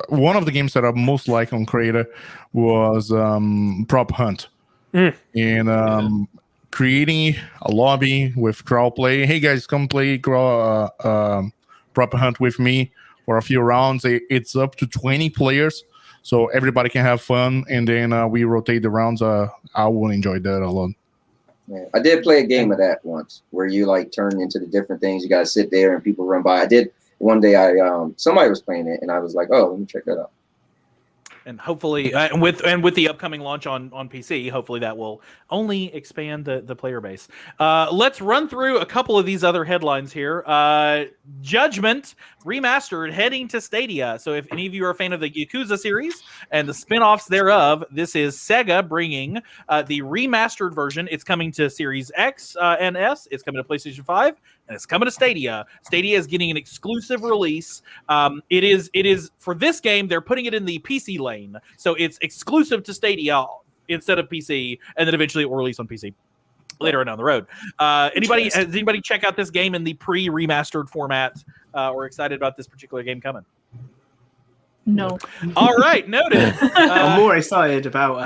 One of the games that I most like on Creator was Prop Hunt, and creating a lobby with crowdplay. Hey guys, come play Prop Hunt with me for a few rounds. It's up to 20 players, so everybody can have fun, and then we rotate the rounds. I will enjoy that a lot. Yeah. I did play a game of that once where you like turn into the different things. You got to sit there and people run by. I did one day. Somebody was playing it and I was like, oh, let me check that out. And hopefully, with the upcoming launch on PC, hopefully that will only expand the player base. Let's run through a couple of these other headlines here. Judgment Remastered heading to Stadia. So if any of you are a fan of the Yakuza series and the spin-offs thereof, this is Sega bringing the remastered version. It's coming to Series X and S. It's coming to PlayStation 5, and it's coming to Stadia. Stadia is getting an exclusive release. It is for this game. They're putting it in the PC lane, so it's exclusive to Stadia instead of PC, and then eventually it will release on PC later on down the road. Has anybody check out this game in the pre-remastered format, or excited about this particular game coming? No. All right, noted. I'm more excited about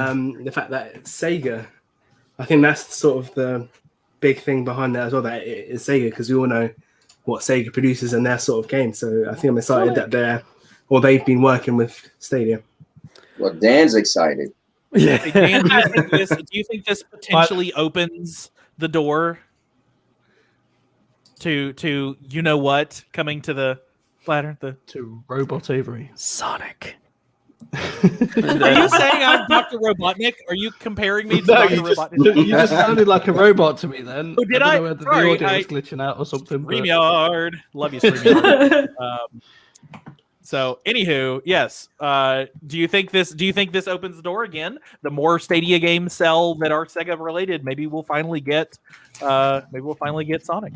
the fact that it's Sega. I think that's sort of the big thing behind that as well. That it is Sega, because we all know what Sega produces in their sort of game. So I think I'm excited that they've been working with Stadia. Well, Dan's excited. Yeah. Dan, do you think this potentially opens the door to you know what coming to the platter? To Robot Avery. Sonic. Are you saying I'm Dr. Robotnik? Are you comparing me to Dr. Robotnik? You just sounded like a robot to me then. Oh, did I? I? Don't know whether Sorry, the audio was glitching out or something. But... StreamYard. Love you, StreamYard. So, anywho, yes. Do you think this opens the door again? The more Stadia games sell that are Sega related, maybe we'll finally get Sonic.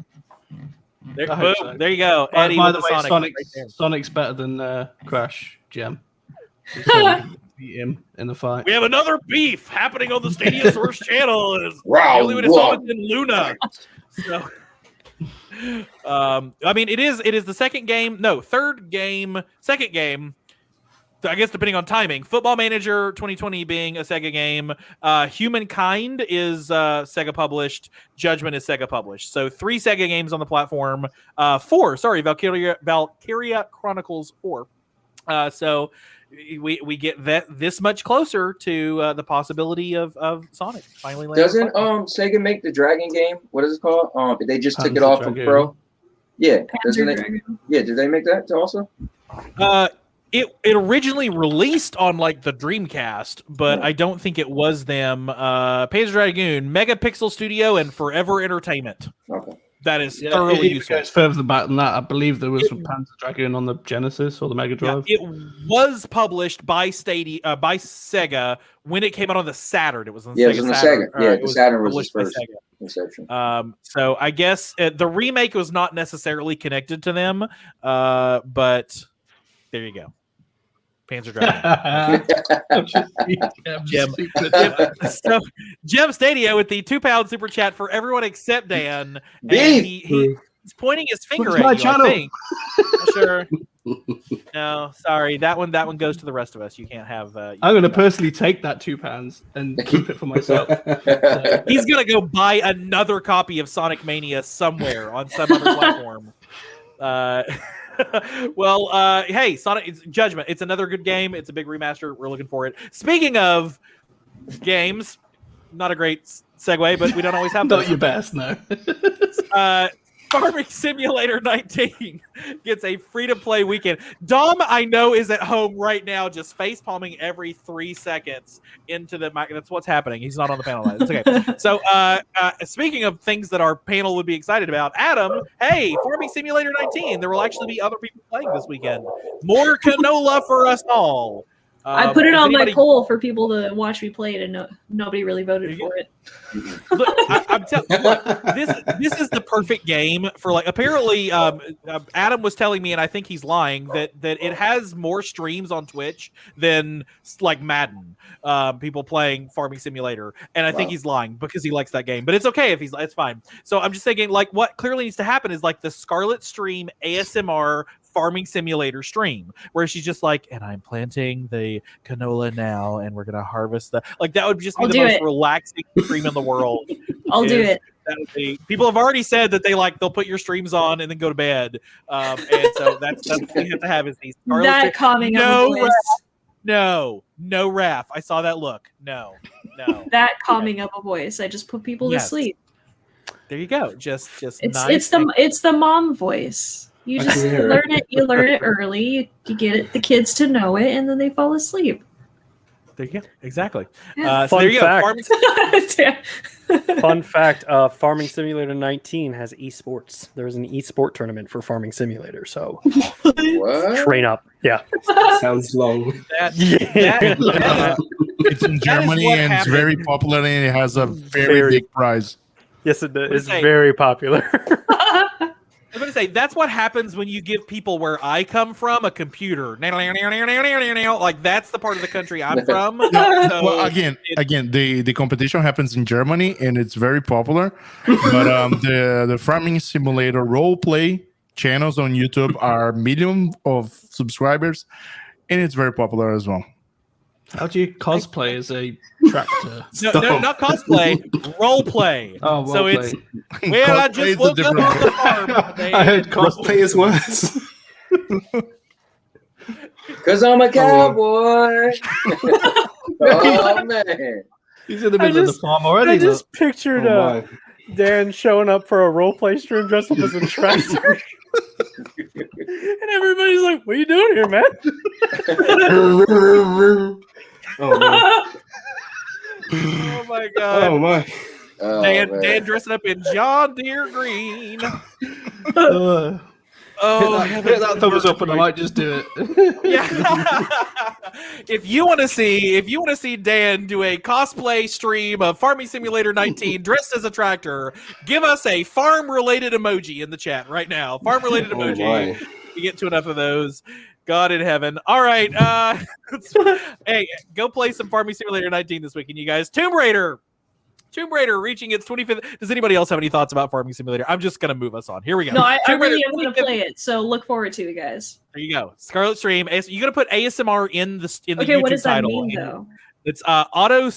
There, boom, so. there you go. By Eddie the with way, the Sonic. Right there. Sonic's better than Crash, Gem. Beat him in the fight. We have another beef happening on the Stadia Source channel. It's Round only when it's one. on in Luna. So, I mean, it is the second game. No, second game. I guess depending on timing. Football Manager 2020 being a Sega game. Humankind is Sega published. Judgment is Sega published. So 3 Sega games on the platform. 4. Sorry, Valkyria Chronicles 4. So we get this much closer to the possibility of Sonic finally. Doesn't Sega make the Dragon game? What is it called? They just took it Panzer off Dragoon. of Pro. Yeah, doesn't Panzer it? Dragoon. Yeah, did they make that also? It originally released on like the Dreamcast, but I don't think it was them. Panzer Dragoon, Megapixel Studio, and Forever Entertainment. Okay. That is Yeah, thoroughly it useful. goes further back than that. I believe there was some Panzer Dragoon on the Genesis or the Mega Yeah, Drive. it was published by by Sega when it came out on the Saturn. It was on Yeah, Sega it was on the Saturn. Sega. Yeah, the Saturn was published the by first Sega. Inception. So I guess the remake was not necessarily connected to them, but there you go. Panzer Dragoon. So Gem Stadia with the £2 super chat for everyone except Dan. And he's pointing his finger Where's at my you, channel? I think. Sure. No, sorry. That one goes to the rest of us. You can't have. I'm going to personally take that £2 and keep it for myself. So, He's gonna go buy another copy of Sonic Mania somewhere on some other platform. Well, hey, Sonic Judgment. It's another good game. It's a big remaster. We're looking for it. Speaking of games, not a great segue, but we don't always have not those. your best, no. Farming Simulator 19 gets a free-to-play weekend. Dom, I know, is at home right now just face-palming every 3 seconds into the mic. That's what's happening. He's not on the panel. It's okay. So, speaking of things that our panel would be excited about, Adam, hey, Farming Simulator 19. There will actually be other people playing this weekend. More canola for us all. I put it on my anybody- poll for people to watch me play it, and nobody really voted for it. Look, I'm telling this is the perfect game for like. Apparently, Adam was telling me, and I think he's lying, that it has more streams on Twitch than like Madden. People playing Farming Simulator, and I think he's lying because he likes that game. But it's okay if it's fine. So I'm just thinking, like, what clearly needs to happen is like the Scarlet Stream ASMR Farming Simulator stream where she's just like, and I'm planting the canola now, and we're gonna harvest the that would just be the most relaxing stream in the world. I'll do it. That would be, people have already said that they'll put your streams on and then go to bed. And so that's what we have to have is these that calming of a voice. No, Raph. I saw that look. No. That calming of a voice. I just put people to sleep. There you go. Just it's the mom voice. You just learn it. You learn it early. You get the kids to know it, and then they fall asleep. There you go. Exactly. Yeah. So there you go. Fun fact: Farming Simulator 19 has esports. There's an esport tournament for Farming Simulator, so train up. Yeah, sounds long. It's in Germany and it's very popular, and it has a very big prize. Yes, it is. It's very popular. I'm going to say that's what happens when you give people where I come from a computer. Like that's the part of the country I'm from. So Well, again, the competition happens in Germany and it's very popular. But the farming simulator role play channels on YouTube are million of subscribers, and it's very popular as well. How do you cosplay as a tractor? no, not cosplay, role play. Oh, so role play. it's well, I Cosplay just is a woke up different- on the farm. I heard Cosplay is worse. Cause I'm a cowboy. Oh man. He's in the middle of the farm already. I just pictured Oh, my. Dan showing up for a roleplay stream dressed up as a tractor. And everybody's like, what are you doing here, man? Oh my! Oh my god. Oh my! Oh, Dan man. dressing up in John Deere green. Oh, Oh, hit that thumbs up, and I might just do it. yeah. If you want to see Dan do a cosplay stream of Farming Simulator 19 dressed as a tractor, give us a farm-related emoji in the chat right now. Farm-related Oh emoji. my! We get to enough of those. God in heaven. All right. Hey, go play some Farming Simulator 19 this weekend, you guys. Tomb Raider reaching its 25th. Does anybody else have any thoughts about Farming Simulator? I'm just going to move us on. Here we go. No, I Tomb Raider really am going to 25th. play it, so look forward to it, guys. There you go. Scarlet Stream. You're going to put ASMR in the Okay, YouTube what does that title. mean, And though? It's autonomic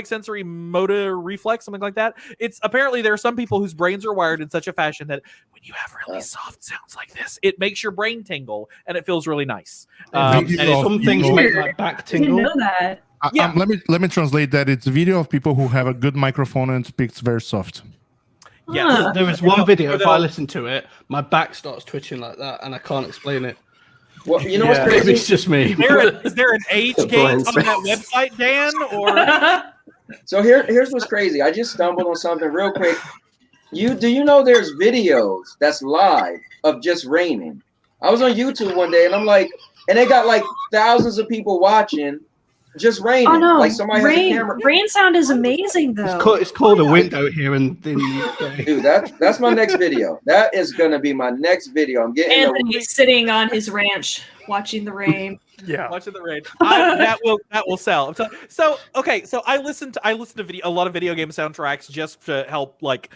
sensory motor reflex, something like that. It's apparently there are some people whose brains are wired in such a fashion that when you have really soft sounds like this, it makes your brain tingle and it feels really nice. And it's Some things make my back I didn't tingle. know that. Yeah. Let me translate that. It's a video of people who have a good microphone and speaks very soft. Yes. There is one video, if I listen to it, my back starts twitching like that, and I can't explain it. Well, you know Yeah. what's Maybe crazy? it's just me. Is there an age gauge Blind on that website, Dan? Or So here's what's crazy. I just stumbled on something real quick. Do you know there's videos that's live of just raining? I was on YouTube one day and I'm like, and they got like thousands of people watching just raining. Oh no, Like somebody has a camera. rain sound is amazing though. It's called a window here in the UK. Dude, that's my next video. That is gonna be my next video. I'm getting Anthony's sitting on his ranch watching the rain. Yeah. watching the rain. That will sell. So I listen to a lot of video game soundtracks just to help like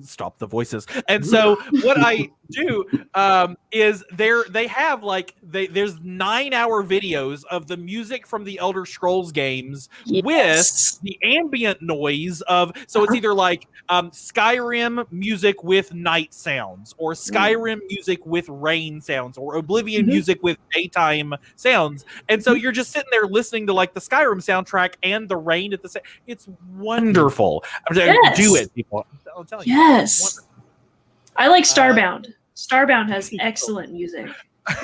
stop the voices. And so what I do is there's 9-hour videos of the music from the Elder Scrolls games with the ambient noise of, so it's either like Skyrim music with night sounds, or Skyrim music with rain sounds, or Oblivion music with daytime sounds. And so you're just sitting there listening to like the Skyrim soundtrack and the rain at the same. It's wonderful. I'm saying, Yes. do it, people. I'll tell you. Yes. I like Starbound. Starbound has excellent music.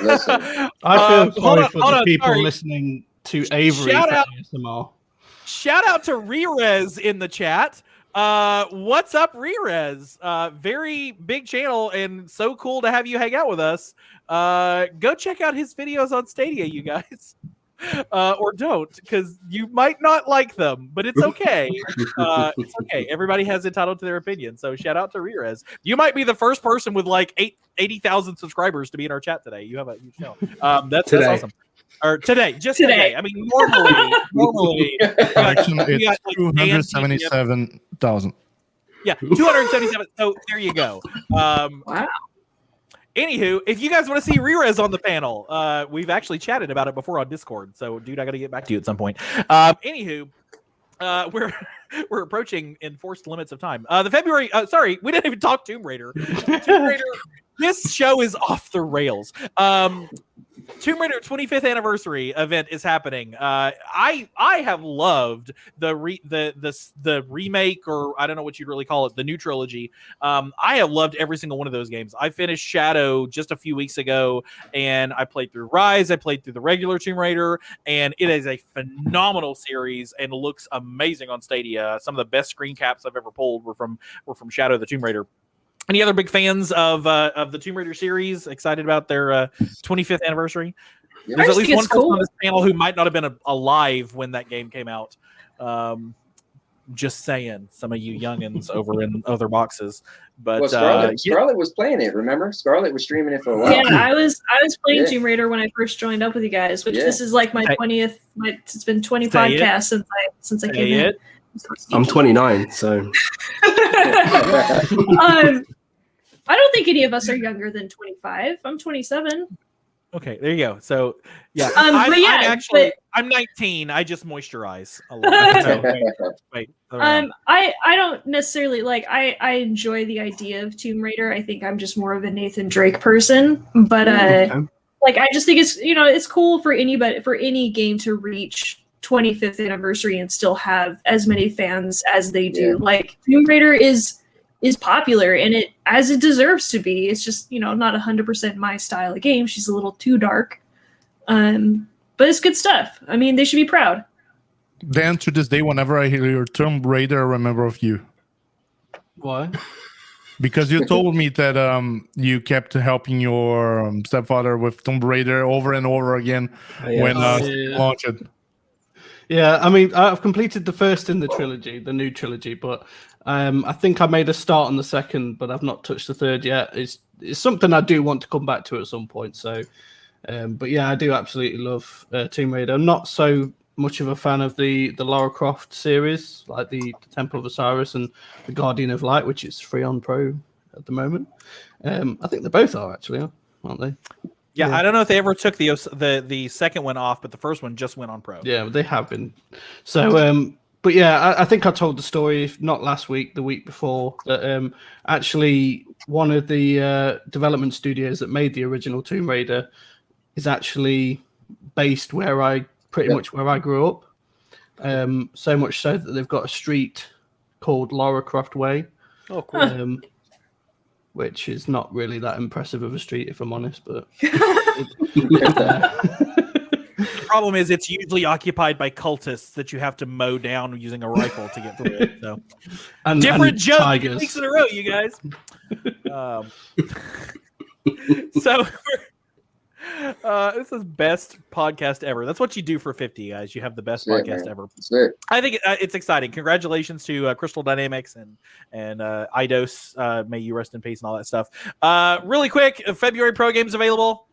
Listen, I feel hold sorry on, for hold the on, people sorry. listening to Avery Shout for out. ASMR. Shout out to Rerez in the chat. What's up, Rerez? Very big channel and so cool to have you hang out with us. Go check out his videos on Stadia, you guys. Or don't, because you might not like them, but it's okay. It's okay. Everybody has entitled to their opinion. So shout out to Rerez. You might be the first person with like 80,000 subscribers to be in our chat today. You have a huge channel. That's awesome. Or today, just today. I mean, normally, Correction, we got, it's like, Dan 277,000. yeah, 277. So there you go. Wow. Anywho, if you guys want to see Rerez on the panel, we've actually chatted about it before on Discord. So, dude, I got to get back to you at some point. Anywho, we're approaching enforced limits of time. The February. Sorry, we didn't even talk Tomb Raider. Tomb Raider. This show is off the rails. Tomb Raider 25th anniversary event is happening. I have loved the remake, or I don't know what you'd really call it, the new trilogy. I have loved every single one of those games. I finished Shadow just a few weeks ago, and I played through Rise. I played through the regular Tomb Raider, and it is a phenomenal series and looks amazing on Stadia. Some of the best screen caps I've ever pulled were from Shadow the Tomb Raider. Any other big fans of the Tomb Raider series? Excited about their 25th anniversary? Yeah. There's I at just least think one it's person cool. on this panel who might not have been alive when that game came out. Just saying, some of you youngins over in other boxes. But well, Scarlett was playing it. Remember, Scarlett was streaming it for a while. Yeah, I was playing Tomb Raider when I first joined up with you guys. Which this is like my 20th. It's been 20 podcasts since I came in. I'm 29, so. I don't think any of us are younger than 25. I'm 27. Okay, there you go. So yeah, I'm 19. I just moisturize a lot. So, wait. I don't necessarily I enjoy the idea of Tomb Raider. I think I'm just more of a Nathan Drake person, but I just think it's cool for any game to reach 25th anniversary and still have as many fans as they do. Yeah. Like Tomb Raider is popular and it deserves to be. It's just not 100% my style of game. She's a little too dark, but it's good stuff. I mean, they should be proud. Dan, to this day, whenever I hear your Tomb Raider, I remember of you. Why? Because you told me that you kept helping your stepfather with Tomb Raider over and over again when launched. Yeah, I mean, I've completed the first in the trilogy, the new trilogy, but I think I made a start on the second, but I've not touched the third yet. It's something I do want to come back to at some point. So, but yeah, I do absolutely love Tomb Raider. I'm not so much of a fan of the Lara Croft series, like the Temple of Osiris and the Guardian of Light, which is free on Pro at the moment. I think they both are actually, aren't they? Yeah, I don't know if they ever took the second one off, but the first one just went on Pro. Yeah, they have been. So, but yeah, I think I told the story, if not last week, the week before, that actually one of the development studios that made the original Tomb Raider is actually based pretty much where I grew up. So much so that they've got a street called Lara Croft Way. Oh, cool. Which is not really that impressive of a street, if I'm honest. But the problem is, it's usually occupied by cultists that you have to mow down using a rifle to get through it. So, different joke weeks in a row, you guys. So, this is best podcast ever. That's what you do for 50, guys. You have the best podcast ever. I think it's exciting. Congratulations to Crystal Dynamics and Eidos. May you rest in peace and all that stuff. Really quick, February Pro games available.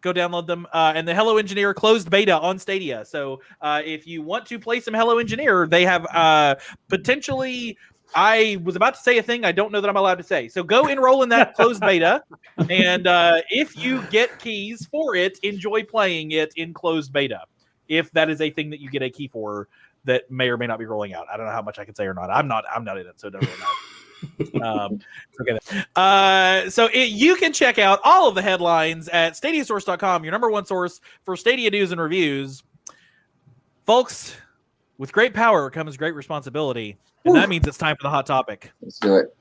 Go download them. And the Hello Engineer closed beta on Stadia. So if you want to play some Hello Engineer, they have potentially... I was about to say a thing I don't know that I'm allowed to say. So go enroll in that closed beta. And if you get keys for it, enjoy playing it in closed beta. If that is a thing that you get a key for that may or may not be rolling out. I don't know how much I can say or not. I'm not in it, so it doesn't really matter. Okay. So you can check out all of the headlines at stadiasource.com, your number one source for Stadia news and reviews. Folks, with great power comes great responsibility. And that means it's time for the hot topic. Let's do it.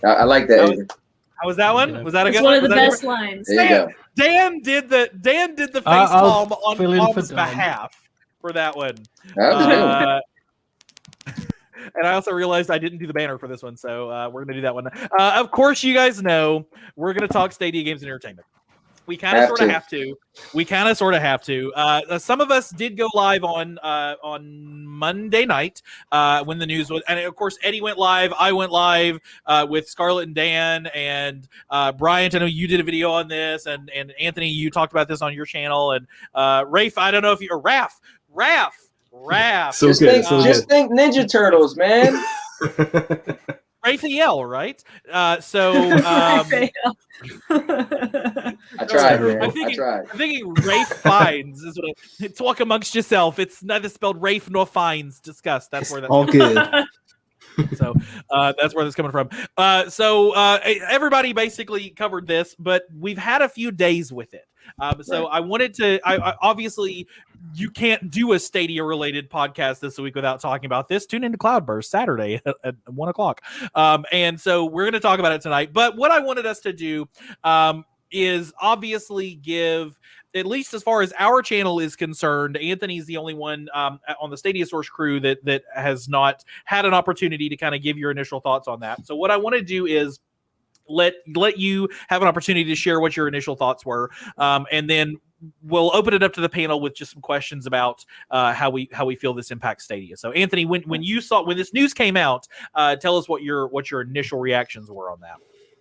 I like that. How was that one? Was that a good one? It's one of the best lines. There you go. Dan did the face palm on Palm's behalf for that one. And I also realized I didn't do the banner for this one, so we're going to do that one. Of course, you guys know we're going to talk Stadia games and entertainment. We kind of sort of have to. We kind of sort of have to. Some of us did go live on Monday night when the news was, and of course Eddie went live. I went live with Scarlett and Dan and Bryant. I know you did a video on this, and Anthony, you talked about this on your channel. And Rafe, I don't know if you or Raph. Just think Ninja Turtles, man. Raphael, right? I tried, man. I'm thinking Rafe Fiennes is what talk amongst yourself. It's neither spelled Rafe nor Fiennes. Discuss. That's where that's all good. So that's where that's coming from. Everybody basically covered this, but we've had a few days with it. So I wanted to. Obviously, you can't do a Stadia-related podcast this week without talking about this. Tune into Cloudburst Saturday at 1:00. And so we're going to talk about it tonight. But what I wanted us to do is obviously give, at least as far as our channel is concerned, Anthony's the only one on the Stadia Source crew that has not had an opportunity to kind of give your initial thoughts on that. So what I want to do is let you have an opportunity to share what your initial thoughts were, and then we'll open it up to the panel with just some questions about how we feel this impacts Stadia. So, Anthony, when this news came out, tell us what your initial reactions were on that.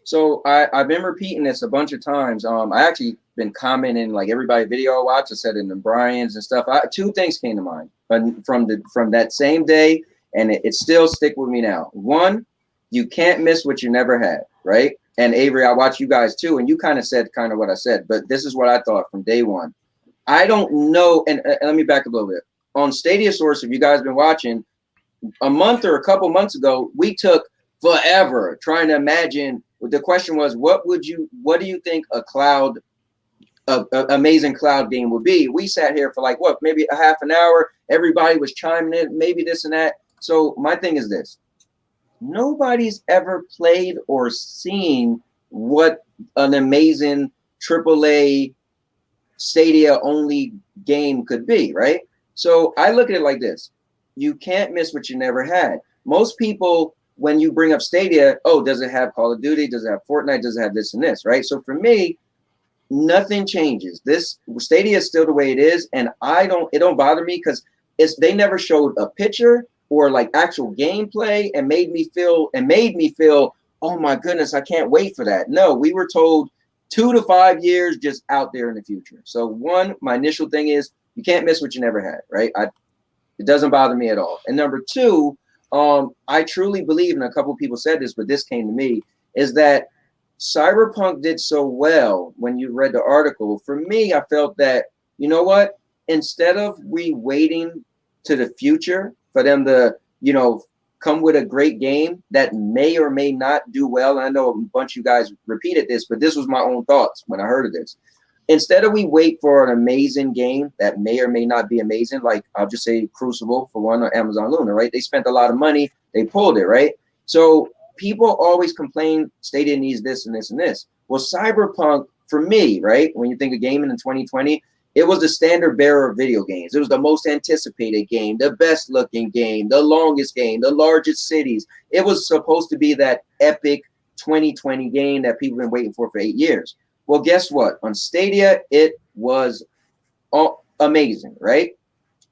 So I've been repeating this a bunch of times. I actually been commenting like everybody video I watch. I said it in Brian's and stuff. Two things came to mind from that same day, and it still stick with me now. One, you can't miss what you never had, right? And Avery, I watch you guys too, and you kind of said kind of what I said, but this is what I thought from day one. I don't know, and let me back up a little bit. On Stadia Source, if you guys been watching, a month or a couple months ago, we took forever trying to imagine. The question was, what do you think a amazing cloud game would be? We sat here for like maybe a half an hour. Everybody was chiming in, maybe this and that. So my thing is this: nobody's ever played or seen what an amazing AAA Stadia only game could be, right? So I look at it like this: you can't miss what you never had. Most people, when you bring up Stadia, oh, does it have Call of Duty? Does it have Fortnite? Does it have this and this, right? So for me, nothing changes. This Stadia is still the way it is, and it don't bother me because they never showed a picture or like actual gameplay and made me feel, oh my goodness, I can't wait for that. No, we were told 2 to 5 years just out there in the future. So one, my initial thing is you can't miss what you never had, right? It doesn't bother me at all. And number two, I truly believe, and a couple of people said this, but this came to me, is that Cyberpunk did so well when you read the article. For me, I felt that, you know what, instead of we waiting to the future for them to, come with a great game that may or may not do well. And I know a bunch of you guys repeated this, but this was my own thoughts when I heard of this. Instead of we wait for an amazing game that may or may not be amazing, like I'll just say Crucible for one, or Amazon Luna, right? They spent a lot of money, they pulled it, right? So people always complain Stadia needs this and this and this. Well, Cyberpunk, for me, right, when you think of gaming in 2020, it was the standard bearer of video games. It was the most anticipated game, the best looking game, the longest game, the largest cities. It was supposed to be that epic 2020 game that people have been waiting for 8 years. Well, guess what? On Stadia, it was amazing, right?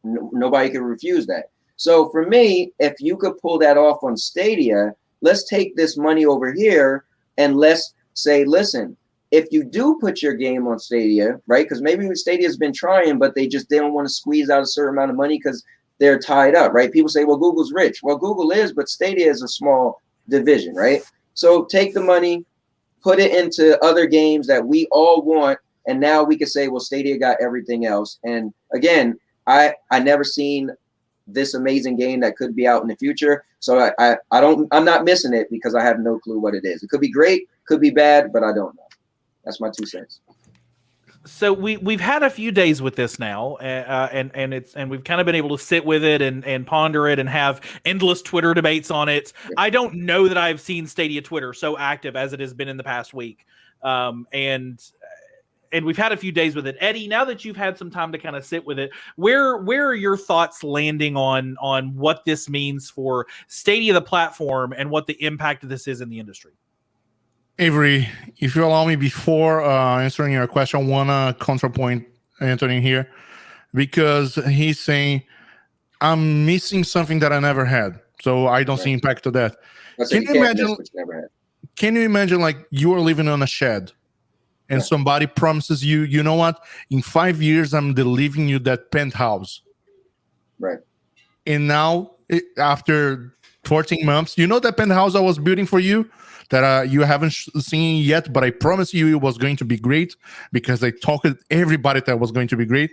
Nobody could refuse that. So for me, if you could pull that off on Stadia, let's take this money over here and let's say, listen, if you do put your game on Stadia, right? Because maybe Stadia's been trying, but they don't want to squeeze out a certain amount of money because they're tied up, right? People say, well, Google's rich. Well, Google is, but Stadia is a small division, right? So take the money, put it into other games that we all want, and now we can say, well, Stadia got everything else. And again, I never seen this amazing game that could be out in the future. So I'm not missing it because I have no clue what it is. It could be great, could be bad, but I don't know. That's my 2 cents. So we've had a few days with this now, and we've kind of been able to sit with it and ponder it and have endless Twitter debates on it. Yeah. I don't know that I've seen Stadia Twitter so active as it has been in the past week, and we've had a few days with it. Eddie, now that you've had some time to kind of sit with it, where are your thoughts landing on what this means for Stadia, the platform, and what the impact of this is in the industry? Avery, if you allow me, before answering your question, one counterpoint Anthony here, because he's saying I'm missing something that I never had, so I don't see impact to that. Can you imagine like you are living on a shed and somebody promises you, you know what, in 5 years I'm delivering you that penthouse, right? And now after 14 months, you know that penthouse I was building for you that you haven't seen yet, but I promise you it was going to be great because I talked to everybody that was going to be great.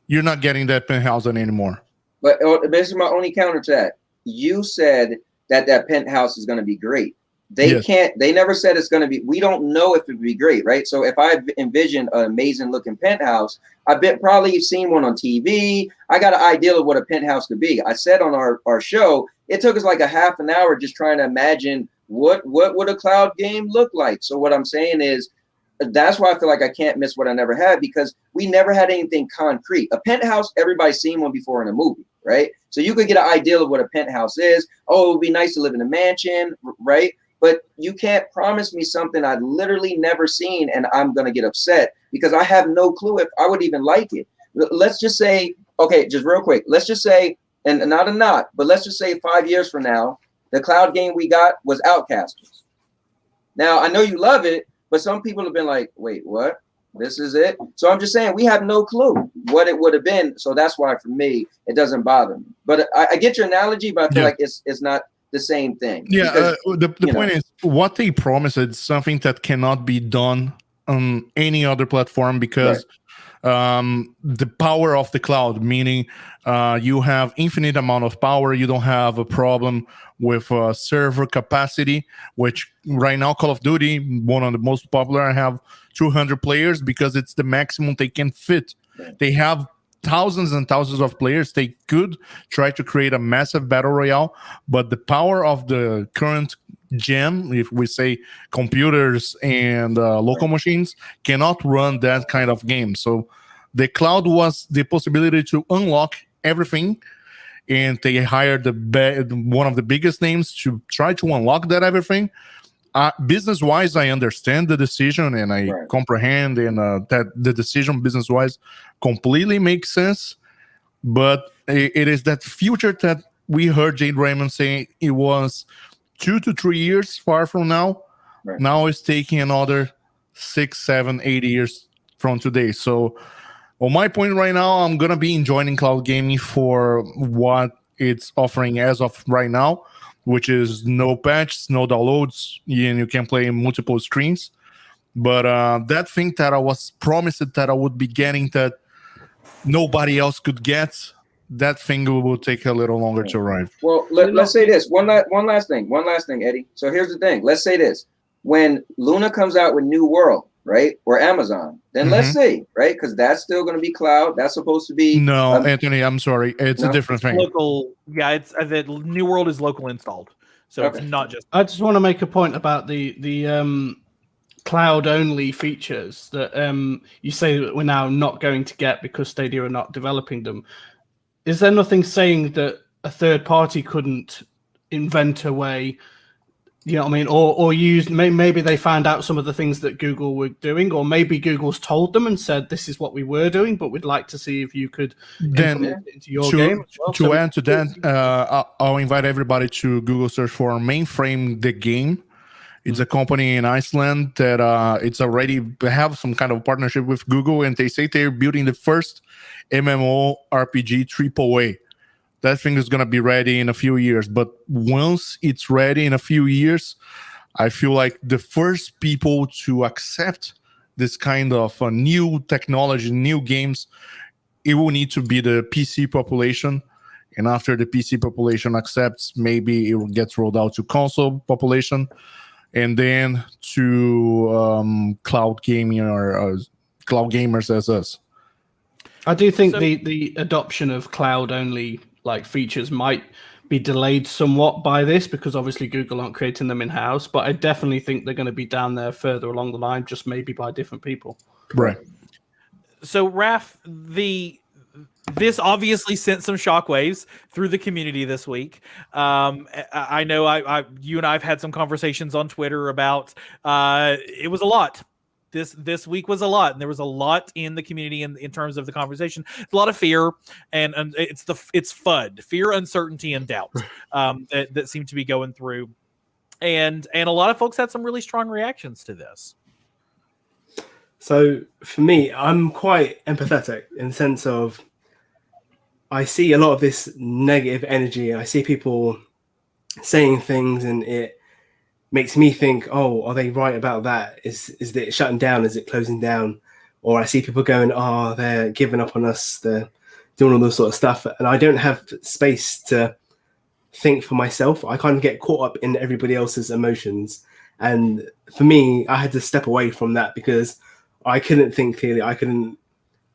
You're not getting that penthouse anymore. But this is my only counter to that. You said that penthouse is going to be great. They never said it's going to be, we don't know if it would be great, right? So if I envision an amazing looking penthouse, I bet probably you've seen one on TV. I got an idea of what a penthouse could be. I said on our show, it took us like a half an hour just trying to imagine what would a cloud game look like. So what I'm saying is that's why I feel like I can't miss what I never had, because we never had anything concrete. A penthouse, everybody's seen one before in a movie, right? So you could get an idea of what a penthouse is. Oh, it would be nice to live in a mansion, right? but you can't promise me something I've literally never seen and I'm going to get upset because I have no clue if I would even like it. Let's just say, okay, just real quick. Let's just say, and not a not, but let's just say 5 years from now, the cloud game we got was Outcasters. Now, I know you love it, but some people have been like, wait, what? This is it? So I'm just saying we have no clue what it would have been. So that's why for me, it doesn't bother me. But I get your analogy, but I feel like it's not the same thing. Yeah, because, the point is, what they promised is something that cannot be done on any other platform because the power of the cloud, meaning you have infinite amount of power. You don't have a problem with server capacity, which right now Call of Duty, one of the most popular, have 200 players because it's the maximum they can fit. They have thousands and thousands of players. They could try to create a massive battle royale, but the power of the current gen, if we say computers and local machines, cannot run that kind of game. So the cloud was the possibility to unlock everything, and they hired one of the biggest names to try to unlock that everything. Business-wise, I understand the decision and I comprehend, and that the decision business-wise completely makes sense. But it is that future that we heard Jade Raymond saying it was 2 to 3 years far from now. Now it's taking another 6, 7, 8 years from today. So on my point right now, I'm going to be enjoying cloud gaming for what it's offering as of right now, which is no patches, no downloads, and you can play multiple screens. But that thing that I was promised that I would be getting that nobody else could get, that thing will take a little longer to arrive. Well, let's say this. One last thing, Eddie. So here's the thing. Let's say this. When Luna comes out with New World, right, or Amazon, then let's see, right, because that's still going to be cloud. That's supposed to be Anthony, I'm sorry, it's a different thing. Local, yeah, it's the New World is local installed, so it's not just. I just want to make a point about the cloud only features that you say that we're now not going to get because Stadia are not developing them. Is there nothing saying that a third party couldn't invent a way? You know what I mean? Or use, maybe they found out some of the things that Google were doing, or maybe Google's told them and said, this is what we were doing, but we'd like to see if you could implement it into your game as well. To add to that, I'll invite everybody to Google search for Mainframe the Game. It's a company in Iceland that it's already have some kind of partnership with Google, and they say they're building the first MMORPG AAA. That thing is going to be ready in a few years. But once it's ready in a few years, I feel like the first people to accept this kind of new technology, new games, it will need to be the PC population. And after the PC population accepts, maybe it will get rolled out to console population, and then to cloud gaming or cloud gamers as us. I do think the adoption of cloud only features might be delayed somewhat by this because obviously Google aren't creating them in-house, but I definitely think they're going to be down there further along the line, just maybe by different people. Right. So Raph, this obviously sent some shockwaves through the community this week. I know you and I have had some conversations on Twitter about it was a lot. This week was a lot, and there was a lot in the community in terms of the conversation. It's a lot of fear, and it's FUD, fear, uncertainty, and doubt that seemed to be going through, and a lot of folks had some really strong reactions to this. So for me, I'm quite empathetic in the sense of I see a lot of this negative energy, and I see people saying things, and it makes me think, oh, are they right about that? Is it shutting down? Is it closing down? Or I see people going, oh, they're giving up on us. They're doing all this sort of stuff. And I don't have space to think for myself. I kind of get caught up in everybody else's emotions. And for me, I had to step away from that because I couldn't think clearly. I couldn't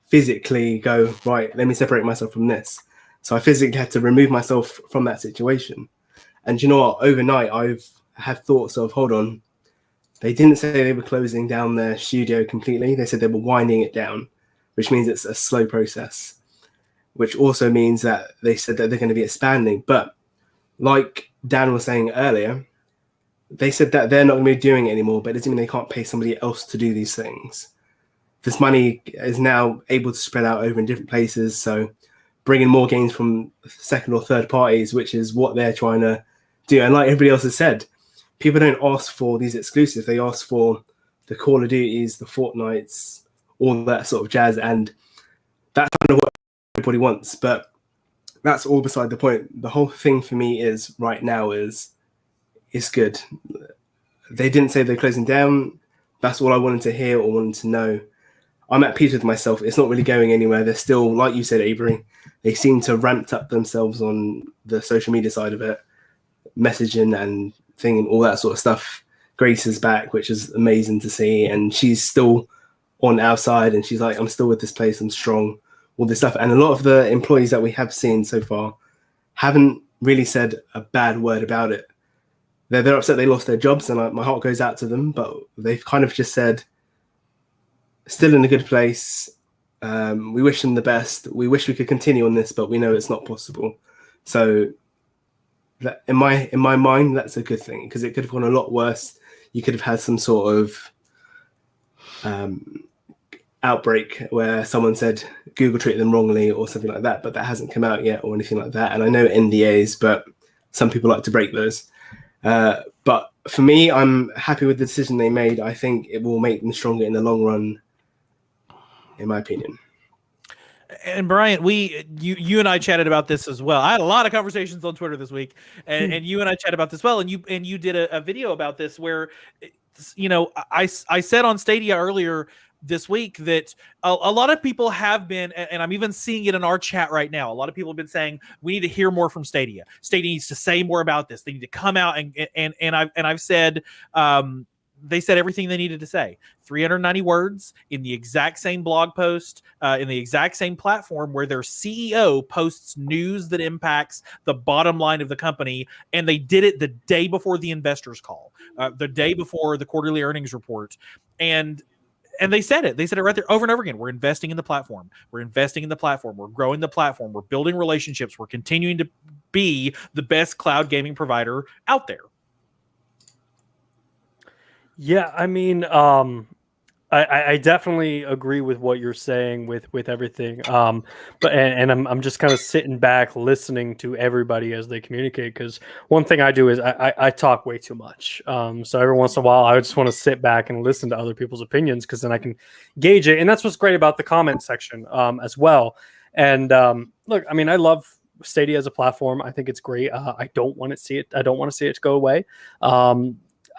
physically go, right, let me separate myself from this. So I physically had to remove myself from that situation. And you know what? Overnight, I've had thoughts of, hold on, they didn't say they were closing down their studio completely. They said they were winding it down, which means it's a slow process, which also means that they said that they're going to be expanding. But like Dan was saying earlier, they said that they're not going to be doing it anymore, but it doesn't mean they can't pay somebody else to do these things. This money is now able to spread out over in different places, so bringing more games from second or third parties, which is what they're trying to do. And like everybody else has said, people don't ask for these exclusives. They ask for the Call of Duties, the Fortnites, all that sort of jazz, and that's kind of what everybody wants. But that's all beside the point. The whole thing for me is right now is it's good. They didn't say they're closing down. That's all I wanted to hear or wanted to know. I'm at peace with myself. It's not really going anywhere. They're still, like you said, Avery, they seem to ramped up themselves on the social media side of it, messaging and thing and all that sort of stuff. Grace is back, which is amazing to see. And she's still on our side and she's like, I'm still with this place. I'm strong, all this stuff. And a lot of the employees that we have seen so far haven't really said a bad word about it. They're upset they lost their jobs and my heart goes out to them, but they've kind of just said, still in a good place. We wish them the best. We wish we could continue on this, but we know it's not possible. So that, in my mind, that's a good thing because it could have gone a lot worse. You could have had some sort of outbreak where someone said Google treated them wrongly or something like that, but that hasn't come out yet or anything like that. And I know NDAs, but some people like to break those. But for me, I'm happy with the decision they made. I think it will make them stronger in the long run, in my opinion. And Bryant, you and I chatted about this as well. I had a lot of conversations on Twitter this week, and you and I chatted about this well. And you did a video about this where, you know, I said on Stadia earlier this week that a lot of people have been, and I'm even seeing it in our chat right now. A lot of people have been saying we need to hear more from Stadia. Stadia needs to say more about this. They need to come out and I've said. They said everything they needed to say. 390 words in the exact same blog post, in the exact same platform where their CEO posts news that impacts the bottom line of the company. And they did it the day before the investors call, the day before the quarterly earnings report. And they said it. They said it right there over and over again. We're investing in the platform. We're investing in the platform. We're growing the platform. We're building relationships. We're continuing to be the best cloud gaming provider out there. Yeah, I mean, I definitely agree with what you're saying with everything. But I'm just kind of sitting back listening to everybody as they communicate because one thing I do is I talk way too much. So every once in a while I just want to sit back and listen to other people's opinions because then I can gauge it. And that's what's great about the comment section as well. And look, I mean, I love Stadia as a platform. I think it's great. I don't want to see it go away.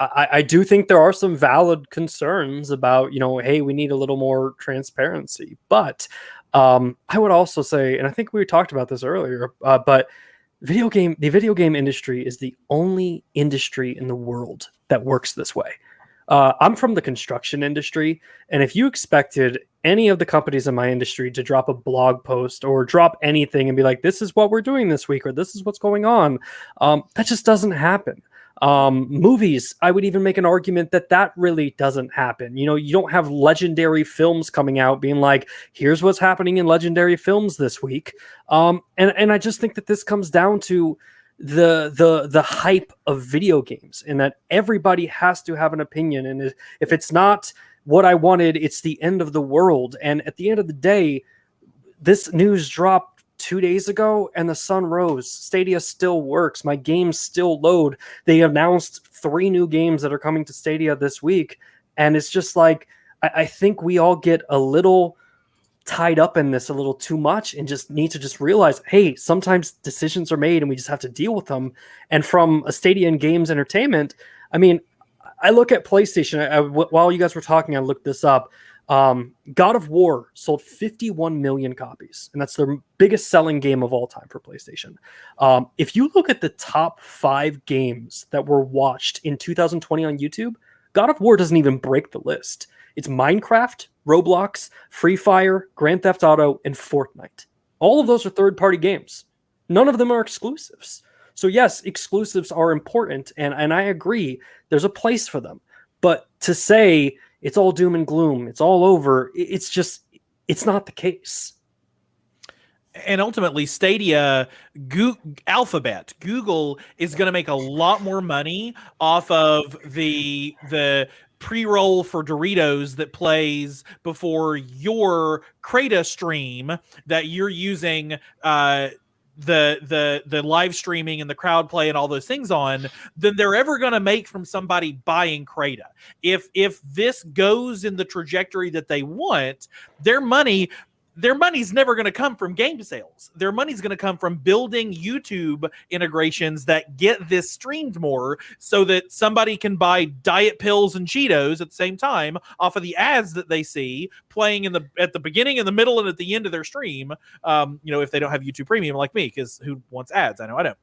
I do think there are some valid concerns about, you know, hey, we need a little more transparency. But I would also say, and I think we talked about this earlier, but the video game industry is the only industry in the world that works this way. I'm from the construction industry, and if you expected any of the companies in my industry to drop a blog post or drop anything and be like, this is what we're doing this week, or this is what's going on, that just doesn't happen. Movies, I would even make an argument that really doesn't happen. You know, you don't have legendary films coming out being like, here's what's happening in legendary films this week. And I just think that this comes down to the hype of video games and that everybody has to have an opinion. And if it's not what I wanted, it's the end of the world. And at the end of the day, this news dropped 2 days ago and the sun rose. Stadia still works. My games still load. They announced 3 new games that are coming to Stadia this week. And it's just like, I think we all get a little tied up in this a little too much and just need to just realize, hey, sometimes decisions are made and we just have to deal with them. And from a Stadia and Games Entertainment, I mean, I look at PlayStation. While you guys were talking, I looked this up. God of War sold 51 million copies, and that's their biggest selling game of all time for PlayStation. If you look at the top 5 games that were watched in 2020 on YouTube, God of War doesn't even break the list. It's Minecraft, Roblox, Free Fire, Grand Theft Auto, and Fortnite. All of those are third-party games. None of them are exclusives. So yes, exclusives are important, and I agree, there's a place for them. But to say it's all doom and gloom, it's all over, it's not the case. And ultimately, Stadia, Alphabet, Google is going to make a lot more money off of the pre-roll for Doritos that plays before your Crata stream that you're using the live streaming and the crowd play and all those things on than they're ever going to make from somebody buying Crata. If this goes in the trajectory that they want, their money's never going to come from game sales. Their money's going to come from building YouTube integrations that get this streamed more so that somebody can buy diet pills and Cheetos at the same time off of the ads that they see playing at the beginning, in the middle, and at the end of their stream. If they don't have YouTube Premium like me, because who wants ads? I know I don't.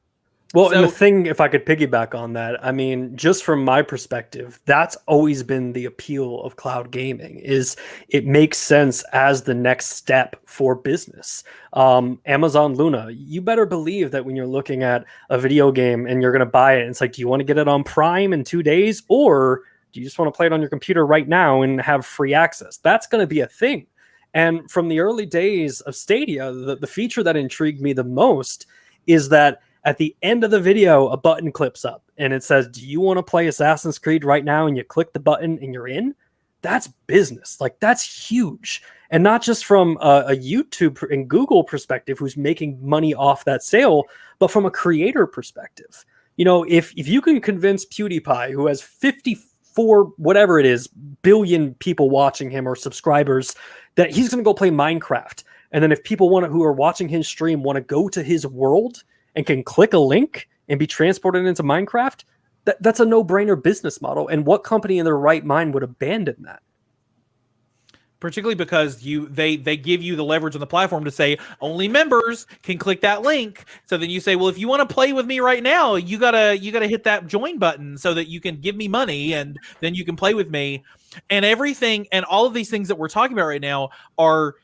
Well, and the thing, if I could piggyback on that, I mean, just from my perspective, that's always been the appeal of cloud gaming, is it makes sense as the next step for business. Amazon Luna, you better believe that when you're looking at a video game and you're going to buy it, it's like, do you want to get it on Prime in 2 days, or do you just want to play it on your computer right now and have free access? That's going to be a thing. And from the early days of Stadia, the feature that intrigued me the most is that at the end of the video, a button clips up and it says, do you want to play Assassin's Creed right now? And you click the button and you're in. That's business. Like, that's huge. And not just from a YouTube and Google perspective, who's making money off that sale, but from a creator perspective. If you can convince PewDiePie, who has 54, whatever it is, billion people watching him or subscribers, that he's going to go play Minecraft. And then if people who are watching his stream want to go to his world and can click a link and be transported into Minecraft, that's a no-brainer business model. And what company in their right mind would abandon that? Particularly because they give you the leverage on the platform to say only members can click that link. So then you say, well, if you want to play with me right now, you gotta hit that join button so that you can give me money and then you can play with me. And everything and all of these things that we're talking about right now are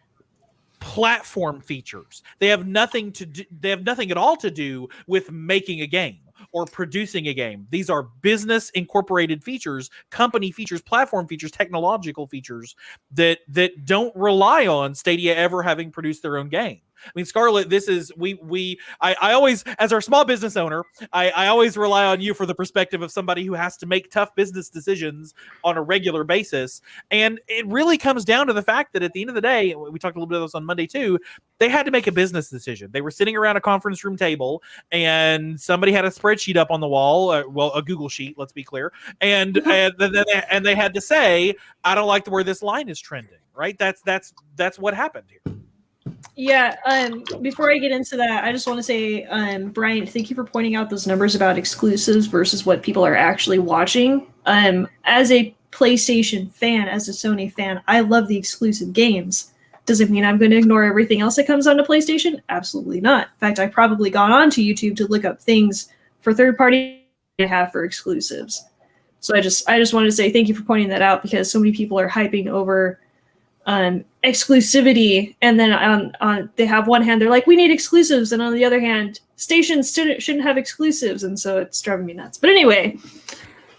platform features. They have nothing at all to do with making a game or producing a game. These are business incorporated features, company features, platform features, technological features that don't rely on Stadia ever having produced their own game. I mean, Scarlett, this is I always, as our small business owner, I always rely on you for the perspective of somebody who has to make tough business decisions on a regular basis. And it really comes down to the fact that at the end of the day, we talked a little bit of this on Monday too, they had to make a business decision. They were sitting around a conference room table and somebody had a spreadsheet up on the wall, a Google sheet, let's be clear. And they had to say, I don't like where this line is trending, right? That's what happened here. Yeah, before I get into that, I just want to say, Bryant, thank you for pointing out those numbers about exclusives versus what people are actually watching. As a PlayStation fan, as a Sony fan, I love the exclusive games. Does it mean I'm going to ignore everything else that comes onto PlayStation? Absolutely not. In fact, I've probably gone onto YouTube to look up things for third-party to have for exclusives. So I just wanted to say thank you for pointing that out, because so many people are hyping over exclusivity, and then on they have one hand they're like, we need exclusives, and on the other hand, stations shouldn't have exclusives, and so it's driving me nuts. But anyway,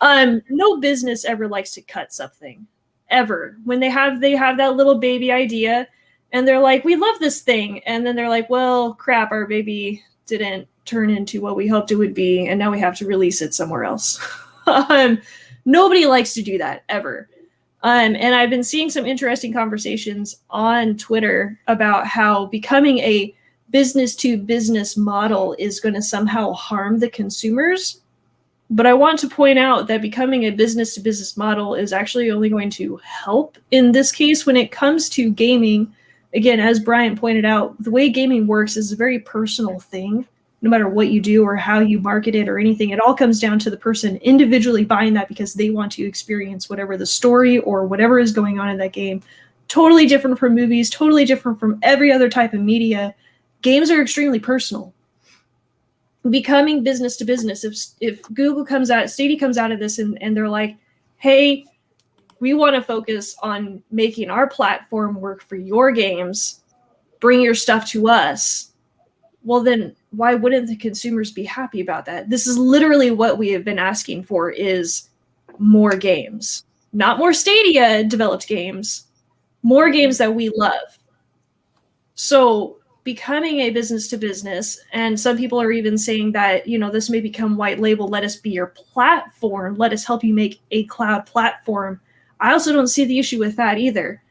no business ever likes to cut something, ever. When they have that little baby idea and they're like, we love this thing, and then they're like, well, crap, our baby didn't turn into what we hoped it would be, and now we have to release it somewhere else. Nobody likes to do that, ever. And I've been seeing some interesting conversations on Twitter about how becoming a business-to-business model is going to somehow harm the consumers. But I want to point out that becoming a business-to-business model is actually only going to help in this case when it comes to gaming. Again, as Bryant pointed out, the way gaming works is a very personal thing. No matter what you do or how you market it or anything, it all comes down to the person individually buying that because they want to experience whatever the story or whatever is going on in that game. Totally different from movies, totally different from every other type of media. Games are extremely personal. Becoming business to business, if Google comes out, Stadia comes out of this and they're like, hey, we want to focus on making our platform work for your games, bring your stuff to us, well then why wouldn't the consumers be happy about that? This is literally what we have been asking for, is more games. Not more Stadia developed games, more games that we love. So becoming a business to business, and some people are even saying that, this may become white label. Let us be your platform. Let us help you make a cloud platform. I also don't see the issue with that either.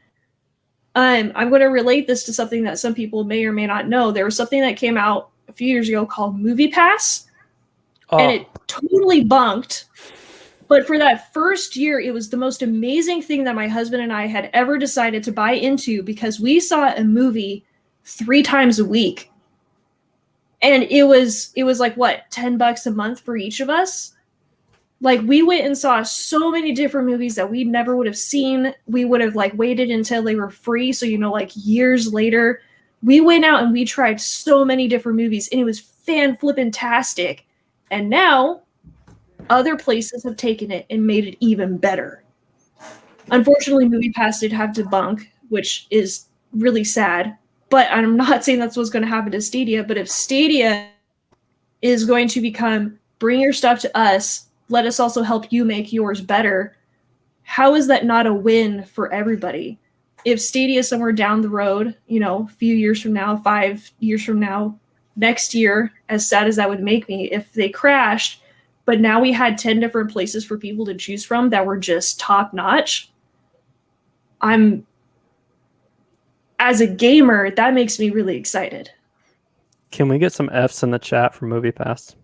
I'm going to relate this to something that some people may or may not know. There was something that came out a few years ago called Movie Pass, and it totally bunked. But for that first year, it was the most amazing thing that my husband and I had ever decided to buy into, because we saw a movie 3 times a week. And it was like, what, $10 a month for each of us? Like, we went and saw so many different movies that we never would have seen. We would have waited until they were free. So, years later, we went out and we tried so many different movies, and it was fan-flippin-tastic. And now other places have taken it and made it even better. Unfortunately, MoviePass did have to bunk, which is really sad. But I'm not saying that's what's going to happen to Stadia. But if Stadia is going to become, bring your stuff to us, let us also help you make yours better, how is that not a win for everybody? If Stadia is somewhere down the road, a few years from now, 5 years from now, next year, as sad as that would make me, if they crashed, but now we had 10 different places for people to choose from that were just top notch, as a gamer, that makes me really excited. Can we get some Fs in the chat for MoviePass?